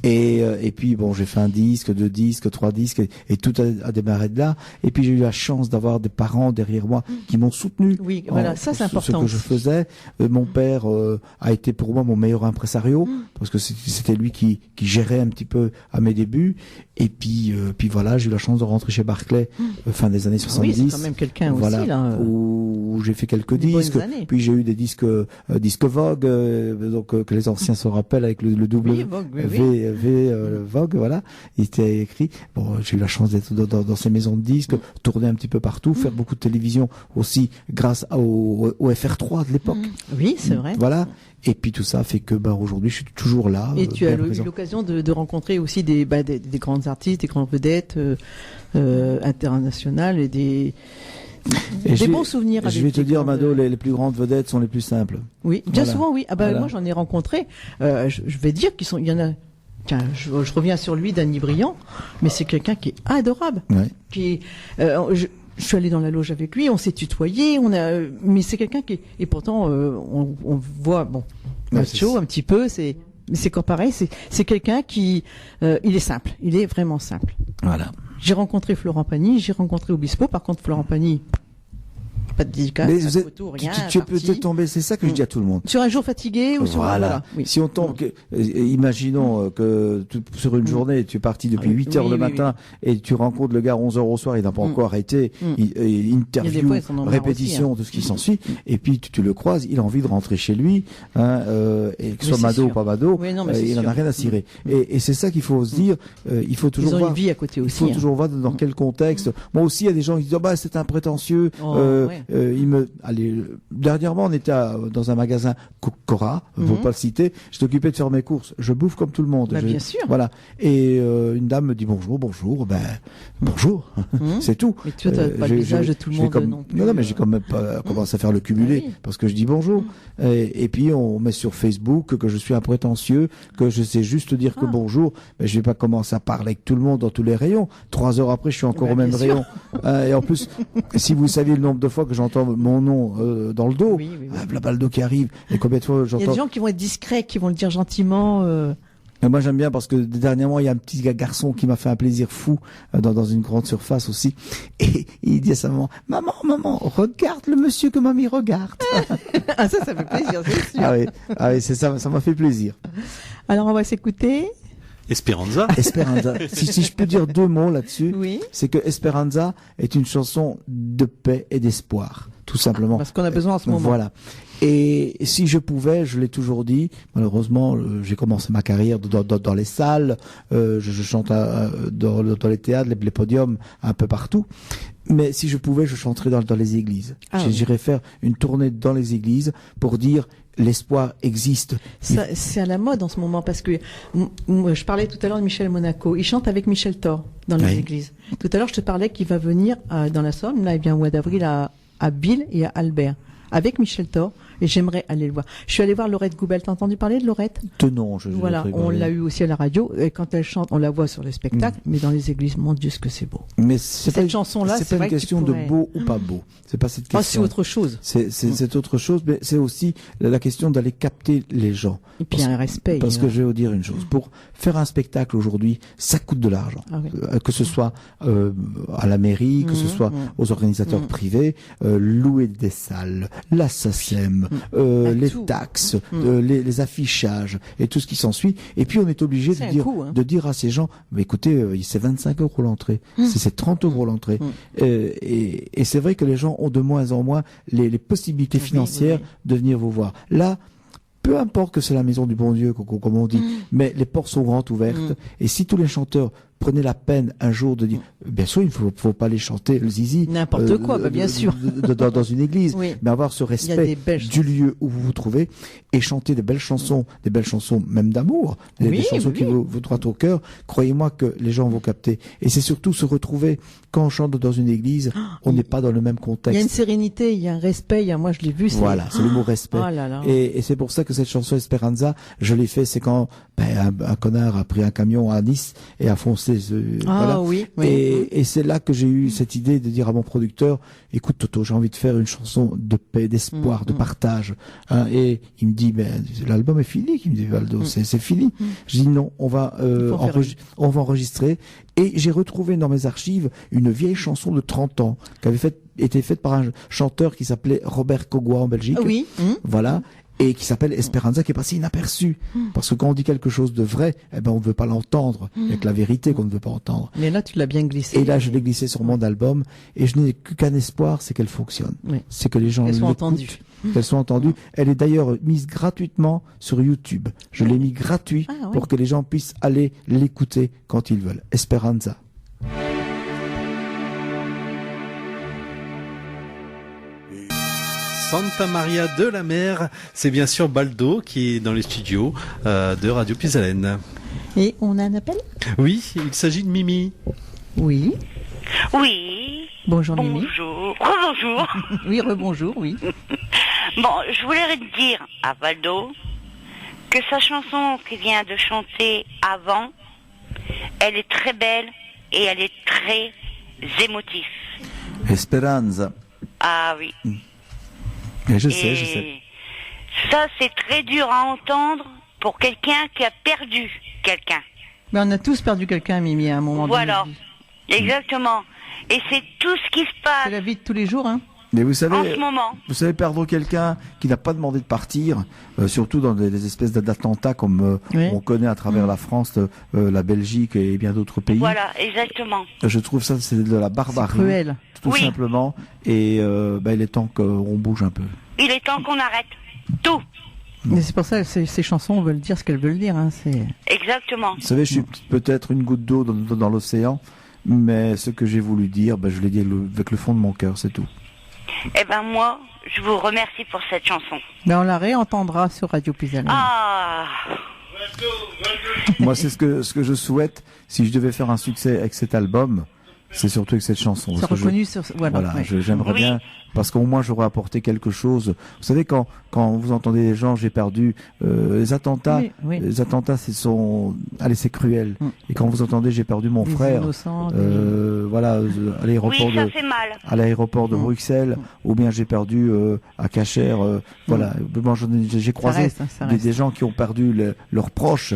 Et puis j'ai fait 1 disque, 2 disques, 3 disques, et tout a démarré de là. Et puis j'ai eu la chance d'avoir des parents derrière moi qui m'ont soutenu. Oui, voilà, ça c'est important. Ce que je faisais. Mon père a été pour moi mon meilleur impresario parce que c'était lui qui gérait un petit peu à mes débuts. Et puis voilà, j'ai eu la chance de rentrer chez Barclay fin des années 70. Oui, c'est quand même quelqu'un aussi là. Où j'ai fait quelques disques. Puis j'ai eu des disques Vogue, donc que les anciens se rappellent avec le double Vogue, voilà. Il était écrit. J'ai eu la chance d'être dans ces maisons de disques, tourner un petit peu partout, faire beaucoup de télévision aussi grâce au FR3 de l'époque. Oui, c'est vrai. Voilà. Et puis tout ça fait que aujourd'hui je suis toujours là. Et tu as eu l'occasion de rencontrer aussi des grandes artistes, des grandes vedettes internationales et des bons souvenirs. Je vais te dire, Mado, les plus grandes vedettes sont les plus simples. Oui, bien souvent, oui. Moi j'en ai rencontré. Je vais dire il y en a. Tiens, je reviens sur lui, Danny Briand, mais c'est quelqu'un qui est adorable. Ouais. Je suis allée dans la loge avec lui, on s'est tutoyé, mais c'est quelqu'un qui et pourtant on voit macho un petit peu, mais c'est quand pareil, c'est quelqu'un qui il est simple, il est vraiment simple. Voilà. J'ai rencontré Florent Pagny, j'ai rencontré Obispo. Par contre, Florent Pagny, pas de dédicace, pas de photo, rien. Tu peux peut-être tomber, c'est ça que je dis à tout le monde. Sur un jour fatigué ou sur voilà. Oui. Si on tombe, imaginons que sur une journée, tu es parti depuis 8 heures le matin et tu rencontres le gars 11 heures au soir, il n'a pas encore arrêté, interview, répétition, tout ce qui s'ensuit, et puis tu le croises, il a envie de rentrer chez lui, et que ce soit Mado ou pas Mado, il n'en a rien à cirer. Et c'est ça qu'il faut se dire, il faut toujours voir. Une vie à côté aussi. Il faut toujours voir dans quel contexte. Moi aussi, il y a des gens qui disent, bah, c'est un prétentieux, dernièrement, on était dans un magasin Cora, faut pas le citer. J'étais occupé de faire mes courses. Je bouffe comme tout le monde. Bien sûr. Voilà. Et une dame me dit bonjour. Ben bonjour. C'est tout. Mais tu n'as pas le visage de tout le monde non plus. Non, mais j'ai quand même pas commencé à faire le cumulé parce que je dis bonjour. Et puis on met sur Facebook que je suis un prétentieux, que je sais juste dire que bonjour. Mais je vais pas commencer à parler avec tout le monde dans tous les rayons. 3 heures après, je suis encore au même rayon. Et en plus, si vous saviez le nombre de fois que j'entends mon nom dans le dos, la Baldo qui arrive, et combien de fois j'entends... Il y a des gens qui vont être discrets, qui vont le dire gentiment. Et moi j'aime bien parce que dernièrement il y a un petit garçon qui m'a fait un plaisir fou dans une grande surface aussi, et il dit à sa maman, maman, regarde le monsieur que mamie regarde. Ah ça fait plaisir, c'est sûr. Ah oui, c'est ça m'a fait plaisir. Alors on va s'écouter Esperanza. Si je peux dire 2 mots là-dessus, c'est que Esperanza est une chanson de paix et d'espoir, tout simplement. Parce qu'on a besoin en ce moment. Voilà. Et si je pouvais, je l'ai toujours dit, malheureusement, j'ai commencé ma carrière dans les salles, je chante dans les théâtres, les podiums, un peu partout. Mais si je pouvais, je chanterais dans les églises. J'irais faire une tournée dans les églises pour dire l'espoir existe. C'est à la mode en ce moment parce que je parlais tout à l'heure de Michel Monaco. Il chante avec Michel Thor dans les églises. Tout à l'heure, je te parlais qu'il va venir dans la Somme. Là, il vient au mois d'avril à Bill et à Albert avec Michel Thor. Et j'aimerais aller le voir. Je suis allée voir Laurette Goubel. T'as entendu parler de Laurette? Non, voilà, on l'a eu aussi à la radio. Et quand elle chante, on la voit sur les spectacles, mais dans les églises, mon Dieu, ce que c'est beau. Mais cette chanson-là, c'est pas une question de beau ou pas beau. C'est pas cette question. C'est autre chose. C'est autre chose, mais c'est aussi la question d'aller capter les gens. Et puis un respect. Parce que je vais vous dire une chose. Pour faire un spectacle aujourd'hui, ça coûte de l'argent. Que ce soit à la mairie, que ce soit aux organisateurs privés, louer des salles, la SACEM, les taxes, les affichages et tout ce qui s'ensuit. Et puis on est obligé de dire à ces gens, mais écoutez, c'est 25 € l'entrée, c'est 30 € l'entrée. Et c'est vrai que les gens ont de moins en moins les possibilités financières de venir vous voir. Là, peu importe que c'est la maison du bon Dieu, comme on dit, mais les portes sont grandes ouvertes. Et si tous les chanteurs prenaient la peine un jour de dire, bien sûr, il ne faut pas aller chanter le zizi. N'importe quoi, bien sûr. Dans une église. Mais avoir ce respect du lieu où vous vous trouvez et chanter des belles chansons même d'amour, des chansons qui vous trottent au cœur. Croyez-moi que les gens vont capter. Et c'est surtout se retrouver quand on chante dans une église, on n'est pas dans le même contexte. Il y a une sérénité, il y a un respect, moi je l'ai vu. Voilà, c'est le mot respect. Et c'est pour ça que cette chanson Esperanza, je l'ai fait, c'est quand un connard a pris un camion à Nice et a foncé. Et c'est là que j'ai eu cette idée de dire à mon producteur, écoute Toto, j'ai envie de faire une chanson de paix, d'espoir, de partage. Et il me dit, l'album est fini, il me dit Valdo, c'est fini. Je dis non, on va enregistrer. Et j'ai retrouvé dans mes archives une vieille chanson de 30 ans qui avait été faite par un chanteur qui s'appelait Robert Cogua en Belgique. Voilà. Et qui s'appelle Esperanza, qui est passé inaperçu. Parce que quand on dit quelque chose de vrai, on ne veut pas l'entendre. avec la vérité qu'on ne veut pas entendre. Mais là, tu l'as bien glissé. Et là, je l'ai glissé sur mon album. Et je n'ai qu'un espoir, c'est qu'elle fonctionne. C'est que les gens qu'elles soient entendues. Qu'elles soient entendues. Elle est d'ailleurs mise gratuitement sur YouTube. Je l'ai mis gratuit pour que les gens puissent aller l'écouter quand ils veulent. Esperanza. Santa Maria de la Mer, c'est bien sûr Baldo qui est dans les studios de Radio Pisalène. Et on a un appel ? Oui, il s'agit de Mimi. Oui. Oui. Bonjour Mimi. Bonjour. Rebonjour. Oui, rebonjour, oui. Bon, je voulais dire à Baldo que sa chanson qu'il vient de chanter avant, elle est très belle et elle est très émotive. Esperanza. Ah oui. Je sais. Ça, c'est très dur à entendre pour quelqu'un qui a perdu quelqu'un. Mais on a tous perdu quelqu'un, Mimi, à un moment donné. Voilà. Exactement. Et c'est tout ce qui se passe. C'est la vie de tous les jours, hein. Mais vous savez, en ce moment. Vous savez, perdre quelqu'un qui n'a pas demandé de partir, surtout dans des espèces d'attentats comme on connaît à travers la France, la Belgique et bien d'autres pays. Voilà, exactement. Je trouve ça, c'est de la barbarie. C'est cruel. Tout simplement. Et il est temps qu'on bouge un peu. Il est temps qu'on arrête tout. Mais c'est pour ça que ces chansons veulent dire ce qu'elles veulent dire. Hein, exactement. Vous savez, je suis peut-être une goutte d'eau dans l'océan, mais ce que j'ai voulu dire, je l'ai dit avec le fond de mon cœur, c'est tout. Eh ben moi, je vous remercie pour cette chanson. Ben on la réentendra sur Radio Puisalène. Ah. Moi, c'est ce que je souhaite. Si je devais faire un succès avec cet album, c'est surtout avec cette chanson. C'est reconnu voilà, j'aimerais bien, parce qu'au moins j'aurais apporté quelque chose. Vous savez, quand vous entendez les gens, j'ai perdu les attentats. Les attentats, c'est cruel. Et quand vous entendez, j'ai perdu mon frère. Voilà, à l'aéroport à l'aéroport de Bruxelles, ou bien j'ai perdu à Cachère. Voilà, moi j'ai croisé des gens qui ont perdu leurs proches.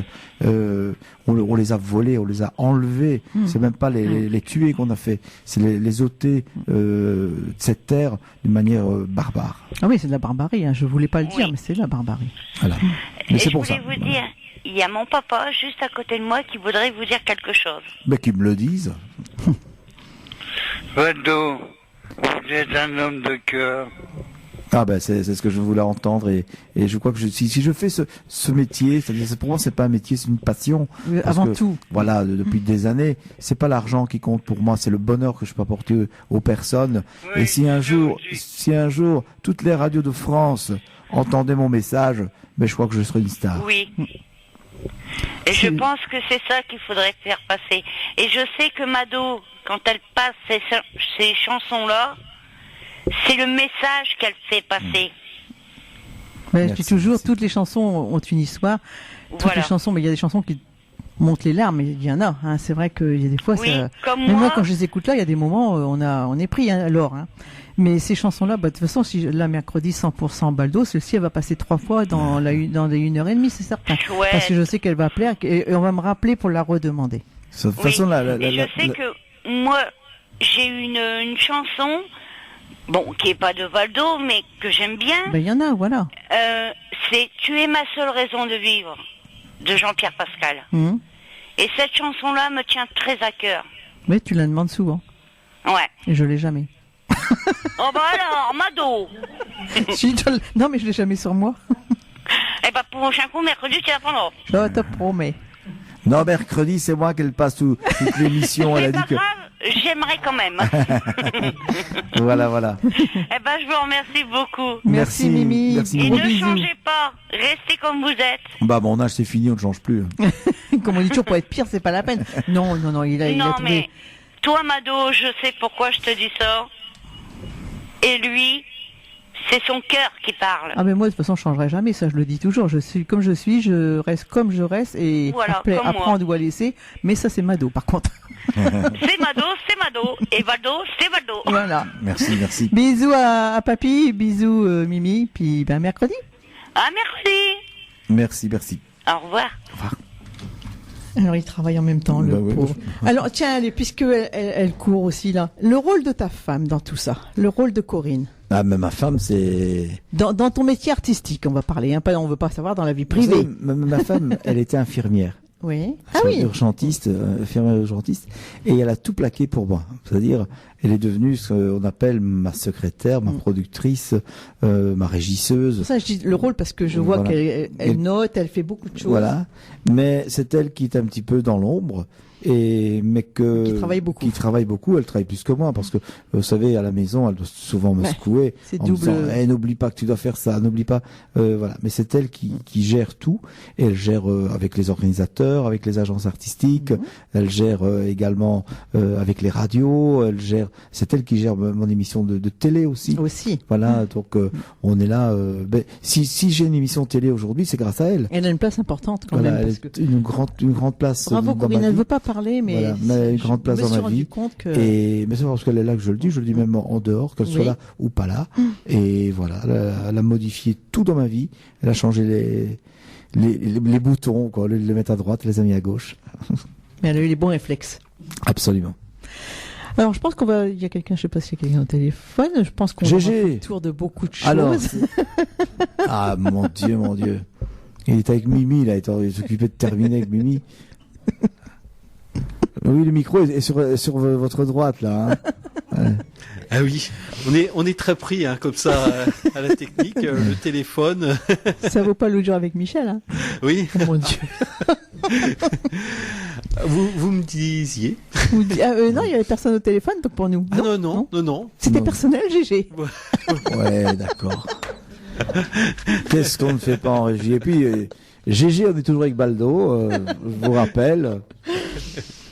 On les a volés, on les a enlevés. C'est même pas les tuer qu'on a fait, c'est les ôter de cette terre d'une manière barbare. Ah oui, c'est de la barbarie, hein. Je voulais pas le dire, mais c'est de la barbarie. Voilà. Mais c'est pour ça. Je voulais vous dire, il y a mon papa juste à côté de moi qui voudrait vous dire quelque chose. Mais qu'ils me le disent. Valdo, vous êtes un homme de cœur. Ah c'est ce que je voulais entendre et je crois que si je fais ce métier, pour moi c'est pas un métier, c'est une passion. Avant tout. Voilà, depuis des années, c'est pas l'argent qui compte pour moi, c'est le bonheur que je peux apporter aux personnes. Oui, et si un jour toutes les radios de France entendaient mon message, je crois que je serais une star. Oui. Et je pense que c'est ça qu'il faudrait faire passer. Et je sais que Mado, quand elle passe ces chansons-là, c'est le message qu'elle fait passer. Je dis toujours, toutes les chansons ont une histoire. Toutes les chansons, mais il y a des chansons qui montent les larmes, mais il y en a. Hein. C'est vrai qu'il y a des fois, comme moi, quand je les écoute là, il y a des moments où on est pris alors. Hein. Mais ces chansons-là, de toute façon, là, mercredi 100% Baldo, celle-ci, elle va passer 3 fois dans les 1h30, c'est certain. Chouette. Parce que je sais qu'elle va plaire et on va me rappeler pour la redemander. De toute façon, je sais que moi, j'ai une chanson. Bon, qui est pas de Valdo, mais que j'aime bien. Il y en a, voilà. C'est « Tu es ma seule raison de vivre » de Jean-Pierre Pascal. Et cette chanson-là me tient très à cœur. Mais tu la demandes souvent. Ouais. Et je l'ai jamais. Oh bah alors, Mado. Non, mais je l'ai jamais sur moi. Eh bah, pour prochain coup, mercredi, tu la prendras. Je te promets. Non, mercredi, c'est moi qu'elle passe toute l'émission. Elle a dit que... J'aimerais quand même. Voilà. Eh ben, je vous remercie beaucoup. Merci Mimi. Merci, et ne changez pas. Restez comme vous êtes. Mon âge, c'est fini, on ne change plus. Comme on dit toujours, pour être pire, c'est pas la peine. Non, il a trouvé... mais toi, Mado, je sais pourquoi je te dis ça. Et lui, c'est son cœur qui parle. Ah mais moi de toute façon je changerai jamais, ça je le dis toujours, je suis comme je suis, je reste comme je reste et voilà, apprendre ou à laisser, mais ça c'est Mado par contre. C'est Mado, et Valdo, c'est Valdo. Voilà. Merci. Bisous à papy, bisous Mimi, puis mercredi. À mercredi. Merci. Au revoir. Alors il travaille en même temps, le pauvre. Alors tiens, allez, puisque elle court aussi là, le rôle de ta femme dans tout ça, le rôle de Corinne. Ah, mais ma femme, c'est... Dans ton métier artistique, on va parler, hein, on veut pas savoir dans la vie privée. Savez, ma femme, elle était infirmière. Oui. Urgentiste, infirmière urgentiste, et elle a tout plaqué pour moi. C'est-à-dire, elle est devenue ce qu'on appelle ma secrétaire, ma productrice, ma régisseuse. Ça, je dis le rôle parce que je vois qu'elle note, elle fait beaucoup de choses. Voilà. Mais c'est elle qui est un petit peu dans l'ombre. Qui travaille beaucoup, elle travaille plus que moi parce que vous savez à la maison elle doit souvent me secouer c'est en double... me disant n'oublie pas que tu dois faire ça, n'oublie pas voilà, mais c'est elle qui gère tout et elle gère avec les organisateurs, avec les agences artistiques, elle gère également avec les radios, c'est elle qui gère mon émission de télé aussi. Voilà, donc on est là si j'ai une émission télé aujourd'hui, c'est grâce à elle. Elle a une place importante quand même parce que... une grande place. Bravo Corinne, elle veut pas parler, mais une grande place dans ma vie. Mais c'est parce qu'elle est là que je le dis, je le dis même en dehors, qu'elle soit là ou pas là. Et voilà, elle a modifié tout dans ma vie. Elle a changé les boutons, quoi, les mettre à droite, les a mis à gauche. Mais elle a eu les bons réflexes. Absolument. Alors, je pense il y a quelqu'un, je sais pas s'il y a quelqu'un au téléphone, je pense qu'on va faire le tour de beaucoup de choses. Alors, ah, mon Dieu. Il est avec Mimi, là, il s'occupait de terminer avec Mimi. Oui, le micro est sur votre droite, là. Hein. Ouais. Ah oui, on est très pris, hein, comme ça, à la technique, le téléphone. Ça vaut pas l'autre jour avec Michel, hein. Oui. Oh, mon Dieu. Vous me disiez. Non, il y avait personne au téléphone, donc pour nous. Ah non. C'était personnel, GG. Ouais, d'accord. Qu'est-ce qu'on ne fait pas en régie? Et puis, GG, on est toujours avec Baldo, je vous rappelle.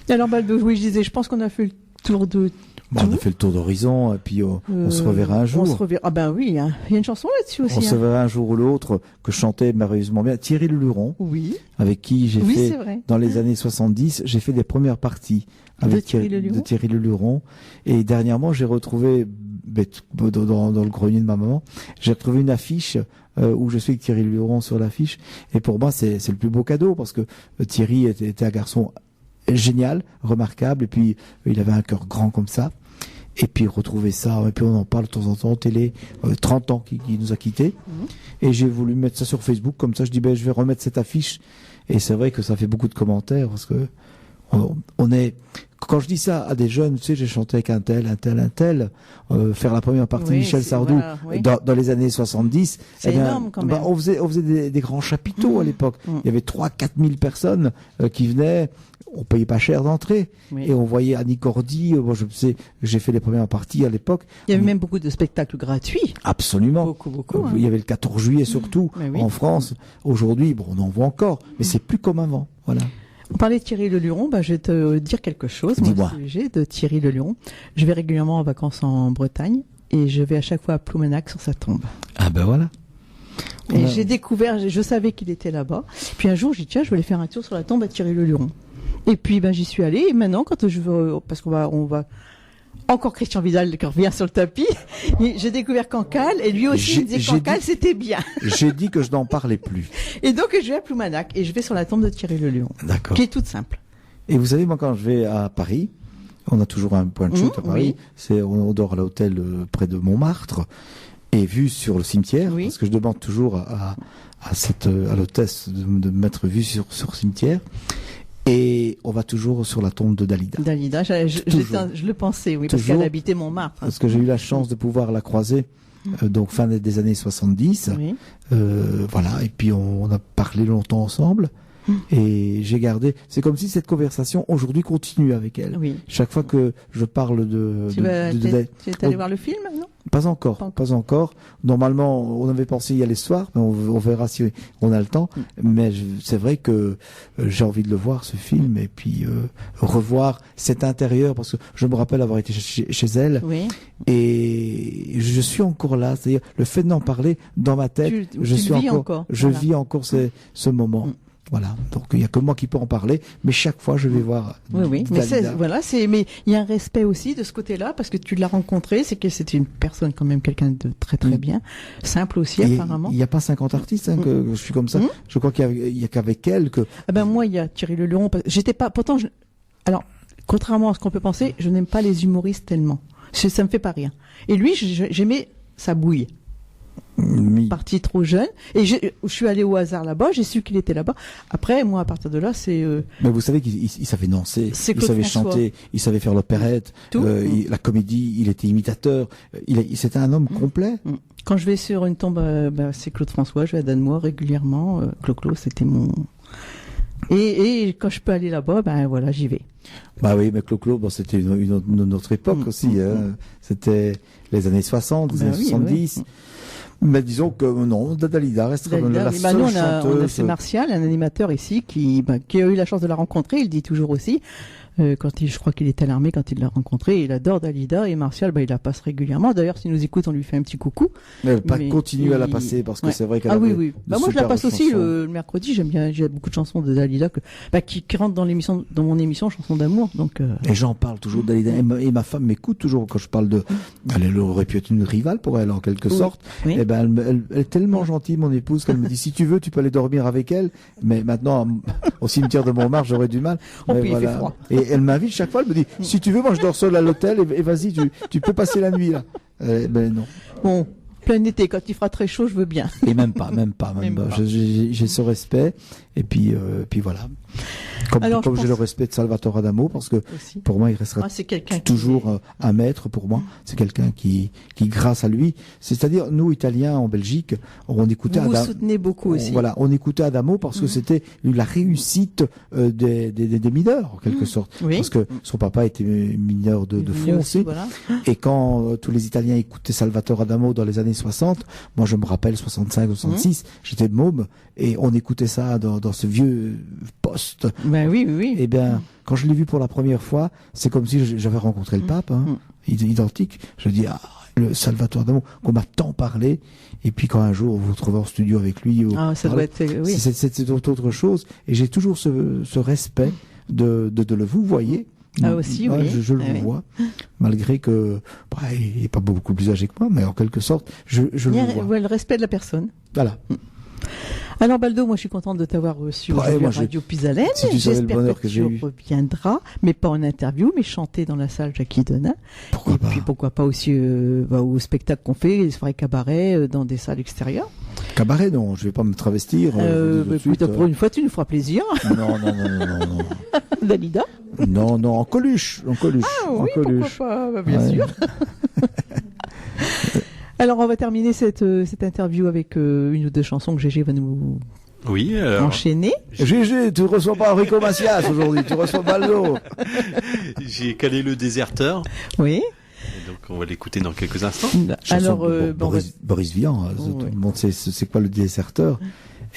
Alors Baldo, oui, je disais, je pense qu'on a fait le tour de... on a fait le tour d'horizon, et puis on se reverra un jour. On se reverra. Ah ben oui, hein. Il y a une chanson là-dessus aussi. On se reverra un jour ou l'autre, que je chantais merveilleusement bien. Thierry Leluron, oui, avec qui j'ai fait, vrai. Dans les années 70, j'ai fait des premières parties avec de Thierry Leluron. Et dernièrement, j'ai retrouvé, dans le grenier de ma maman, j'ai retrouvé une affiche où je suis avec Thierry Leluron sur l'affiche. Et pour moi, c'est le plus beau cadeau, parce que Thierry était un garçon génial, remarquable, et puis il avait un cœur grand comme ça. Et puis retrouver ça, et puis on en parle de temps en temps, télé, 30 ans qui nous a quittés. Et j'ai voulu mettre ça sur Facebook, comme ça je dis, je vais remettre cette affiche. Et c'est vrai que ça fait beaucoup de commentaires, parce que on est... Quand je dis ça à des jeunes, tu sais, j'ai chanté avec un tel, faire la première partie de Michel Sardou dans les années 70. C'est énorme quand même. On faisait des grands chapiteaux à l'époque. Il y avait 3-4 000 personnes qui venaient. On payait pas cher d'entrée. Et on voyait Annie Cordy. Moi, je sais, j'ai fait les premières parties à l'époque. Il y avait même beaucoup de spectacles gratuits. Absolument. Beaucoup. Il y avait le 14 juillet surtout en France. Aujourd'hui, on en voit encore, mais c'est plus comme avant. Voilà. On parlait de Thierry Leluron, je vais te dire quelque chose. Moi, sujet de Thierry Leluron. Je vais régulièrement en vacances en Bretagne et je vais à chaque fois à Ploumanac sur sa tombe. Ah ben voilà. Et j'ai découvert, je savais qu'il était là-bas. Puis un jour, j'ai dit tiens, je voulais faire un tour sur la tombe à Thierry Leluron. Et puis j'y suis allée. Et maintenant, quand je veux, parce qu'on va encore Christian Vidal qui revient sur le tapis. J'ai découvert Cancale et lui aussi il disait Cancale c'était bien. J'ai dit que je n'en parlais plus. Et donc je vais à Ploumanac et je vais sur la tombe de Thierry Leluron. D'accord. Qui est toute simple. Et vous savez, moi quand je vais à Paris, on a toujours un point de chute à Paris. On dort à l'hôtel près de Montmartre et vue sur le cimetière. Parce que je demande toujours à l'hôtesse de mettre vue sur le cimetière. Et on va toujours sur la tombe de Dalida. Dalida, je le pensais, oui, parce qu'elle habitait Montmartre. Parce que j'ai eu la chance de pouvoir la croiser, donc fin des années 70. Voilà, et puis on a parlé longtemps ensemble. Et j'ai gardé. C'est comme si cette conversation aujourd'hui continue avec elle. Oui. Chaque fois que je parle Tu es allé voir le film, non? Pas encore. Normalement, on avait pensé y aller ce soir, mais on verra si on a le temps. Mais c'est vrai que j'ai envie de le voir, ce film, et puis revoir cet intérieur, parce que je me rappelle avoir été chez elle, et je suis encore là. C'est-à-dire, le fait d'en parler dans ma tête, je vis encore ce moment. Voilà, donc il y a que moi qui peux en parler, mais chaque fois je vais voir. Oui, mais il y a un respect aussi de ce côté-là parce que tu l'as rencontré, c'est que c'était une personne quand même, quelqu'un de très très bien, simple aussi apparemment. Il n'y a pas 50 artistes que je suis comme ça. Je crois qu'il y a qu'avec elle que. Ah ben moi il y a Thierry Leluron. J'étais pas, pourtant alors contrairement à ce qu'on peut penser, je n'aime pas les humoristes tellement. Ça me fait pas rire. Et lui j'aimais sa bouille. Parti trop jeune et je suis allée au hasard là-bas, j'ai su qu'il était là-bas. Après moi à partir de là c'est mais vous savez qu'il savait danser, il savait chanter, il savait faire l'opérette, la comédie, il était imitateur, c'était un homme complet. Quand je vais sur une tombe c'est Claude François, je vais à Danemois régulièrement, Clo-Clo c'était mon et quand je peux aller là-bas voilà j'y vais. Bah oui, mais Clo-Clo c'était une autre époque aussi c'était les années 60, les années 70. Mais disons que non, Dalida reste la seule nous, chanteuse. On a fait Martial, un animateur ici qui a eu la chance de la rencontrer, il dit toujours aussi. Je crois qu'il était à l'armée quand il l'a rencontré, il adore Dalida et Martial, il la passe régulièrement. D'ailleurs, s'il nous écoute, on lui fait un petit coucou. Mais continue à la passer parce que c'est vrai qu'elle oui. Moi, je la passe aussi le mercredi. J'aime bien, j'ai beaucoup de chansons de Dalida qui rentrent dans mon émission Chansons d'amour. Donc. Et j'en parle toujours de Dalida et ma femme m'écoute toujours quand je parle de. Elle aurait pu être une rivale pour elle en quelque sorte. Oui. Et elle est tellement gentille, mon épouse, qu'elle me dit si tu veux, tu peux aller dormir avec elle. Mais maintenant, au cimetière de Montmartre, j'aurais du mal. Il fait froid. Et elle m'invite chaque fois, elle me dit, si tu veux, moi je dors seul à l'hôtel et vas-y, tu peux passer la nuit là. Ben non. Bon, plein été, quand il fera très chaud, je veux bien. Et même pas. J'ai ce respect, et puis voilà. Comme j'ai le respect de Salvatore Adamo, parce que aussi, pour moi il restera toujours un maître pour moi. C'est quelqu'un qui grâce à lui, c'est-à-dire nous Italiens en Belgique, on écoutait Adamo. Vous soutenez beaucoup aussi. Voilà, on écoutait Adamo parce que c'était la réussite des mineurs en quelque sorte, parce que son papa était mineur de fond aussi. Voilà. Et quand tous les Italiens écoutaient Salvatore Adamo dans les années 60, moi je me rappelle 65, 66, j'étais môme et on écoutait ça dans ce vieux poste. Ben oui. Et bien, quand je l'ai vu pour la première fois, c'est comme si j'avais rencontré le pape, identique. Je dis, le Salvatore Adamo, qu'on m'a tant parlé. Et puis quand un jour vous vous retrouvez en studio avec lui, ça doit être, oui. C'est autre chose. Et j'ai toujours ce respect de le vous voyez. Aussi, oui. Je le vois, malgré que il n'est pas beaucoup plus âgé que moi, mais en quelque sorte, je le vois. Le respect de la personne. Voilà. Alors Baldo, moi je suis contente de t'avoir reçu à Radio Puisalène. Si j'espère que tu reviendras, mais pas en interview, mais chanter dans la salle Jackie Donat. Puis pourquoi pas aussi au spectacle qu'on fait, les soirées cabaret dans des salles extérieures. Cabaret, non, je vais pas me travestir. Écoute, pour une fois, tu nous feras plaisir. Non. Dalida. Non, en Coluche. Ah oui, pourquoi pas, bien sûr. Alors, on va terminer cette interview avec une ou deux chansons que Gégé va nous enchaîner. Gégé, tu ne reçois pas Enrico Macias aujourd'hui, tu reçois Baldo. J'ai calé le déserteur. Oui. Et donc, on va l'écouter dans quelques instants. Alors, Boris Vian, tout le monde sait c'est quoi le déserteur.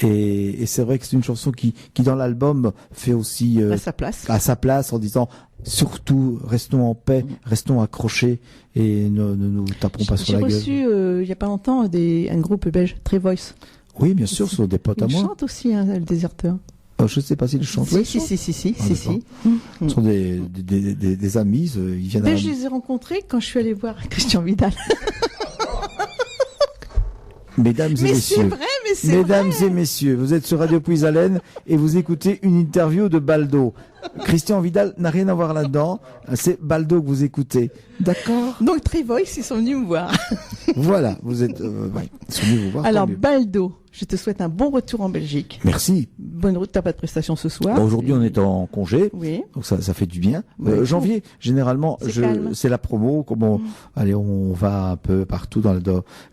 Et c'est vrai que c'est une chanson qui dans l'album fait aussi à sa place en disant surtout restons en paix, restons accrochés et ne nous tapons pas sur la gueule. J'ai reçu il y a pas longtemps un groupe belge, Très Voice. Oui, bien sûr, ce sont des potes à moi. Ils chantent aussi le déserteur. Je ne sais pas s'ils chantent. Si. Ce sont des amis, ils viennent. Je les ai rencontrés quand je suis allée voir Christian Vidal. Mesdames et messieurs, vous êtes sur Radio Puisalène et vous écoutez une interview de Baldo. Christian Vidal n'a rien à voir là-dedans, c'est Baldo que vous écoutez. D'accord. Donc Très Voice, ils sont venus me voir. Voilà, vous êtes ils sont venus vous voir. Alors Baldo, je te souhaite un bon retour en Belgique. Merci. Bonne route, t'as pas de prestation ce soir. Aujourd'hui on est en congé, oui. Donc ça fait du bien. Janvier, généralement, c'est la promo, on va un peu partout dans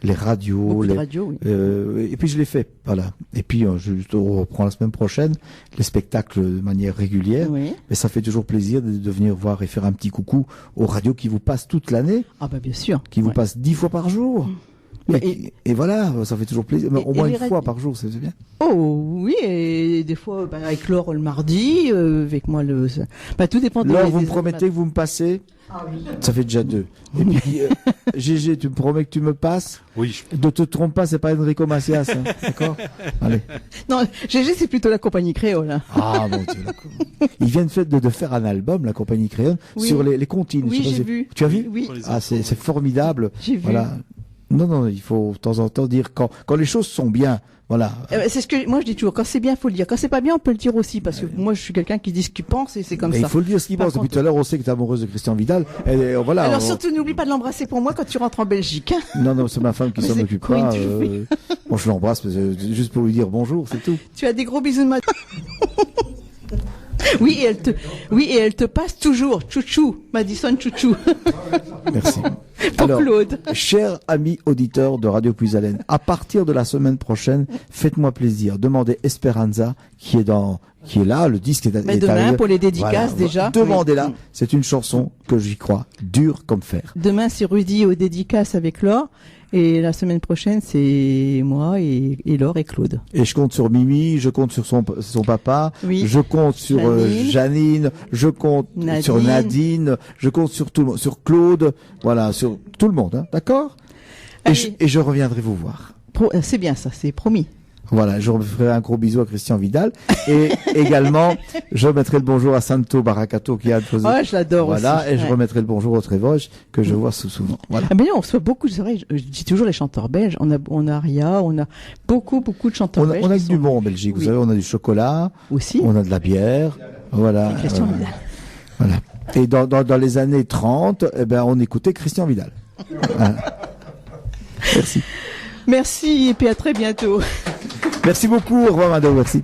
les radios. Radios, oui. Et puis je l'ai fait, voilà. Et puis on reprend la semaine prochaine les spectacles de manière régulière. Oui. Mais ça fait toujours plaisir de venir voir et faire un petit coucou aux radios qui vous passent toute l'année. Ah bah bien sûr. Qui vous passent 10 fois par jour. Et voilà, ça fait toujours plaisir. Mais au moins une fois par jour, c'est bien. Oh oui, et des fois avec Laure le mardi, avec moi tout dépend. Laure, vous me promettez que vous me passez? Ah oui. Ça fait déjà 2. Et puis Gégé, tu me promets que tu me passes? Oui. Ne te trompe pas, c'est pas Enrico Macias, hein, d'accord? Allez. Non, Gégé, c'est plutôt la compagnie créole. Hein. Ah mon Dieu, d'accord. Ils viennent de faire un album, la compagnie créole, sur les comptines. Oui, j'ai vu. Tu as vu? Oui. Ah, c'est formidable. J'ai vu. Voilà. Non, il faut de temps en temps dire quand les choses sont bien. Voilà. C'est ce que moi je dis toujours. Quand c'est bien, faut le dire. Quand c'est pas bien, on peut le dire aussi, parce que moi je suis quelqu'un qui dit ce qu'il pense et c'est comme ça. Il faut le dire ce qu'il pense. Depuis tout à l'heure, on sait que tu es amoureuse de Christian Vidal. Et voilà. Alors surtout, n'oublie pas de l'embrasser pour moi quand tu rentres en Belgique. Non, c'est ma femme qui s'en occupe pas. Bon, je l'embrasse juste pour lui dire bonjour, c'est tout. Tu as des gros bisous de ma. Oui, et elle te passe toujours. Chouchou, Madison Chouchou. Merci. Pour Claude. Chers amis auditeurs de Radio Puisalène, à partir de la semaine prochaine, faites-moi plaisir. Demandez Esperanza, qui est là, le disque est demain, arrivé. pour les dédicaces, déjà. Demandez-la. Oui. C'est une chanson que j'y crois, dure comme fer. Demain, c'est Rudy aux dédicaces avec Laure. Et la semaine prochaine, c'est moi et Laure et Claude. Et je compte sur Mimi, je compte sur son papa, oui. Je compte sur Janine, je compte sur Nadine, je compte sur tout le monde, sur Claude, voilà, sur tout le monde, hein, d'accord? Et je reviendrai vous voir. C'est bien ça, c'est promis. Voilà, je ferai un gros bisou à Christian Vidal et également je remettrai le bonjour à Santo Baracato qui a posé. Ouais, je l'adore aussi. Voilà, et je remettrai le bonjour au Trévoge que je vois souvent. Voilà. Ah ben non, on reçoit beaucoup, c'est vrai, je dis toujours les chanteurs belges, on a Ria, on a beaucoup de chanteurs belges. On a du bon en Belgique, vous savez, on a du chocolat, aussi. On a de la bière, voilà. Christian Vidal. Voilà. Et dans les années 30, on écoutait Christian Vidal. Voilà. Merci. Merci et puis à très bientôt. Merci beaucoup. Au revoir, Mado. Merci.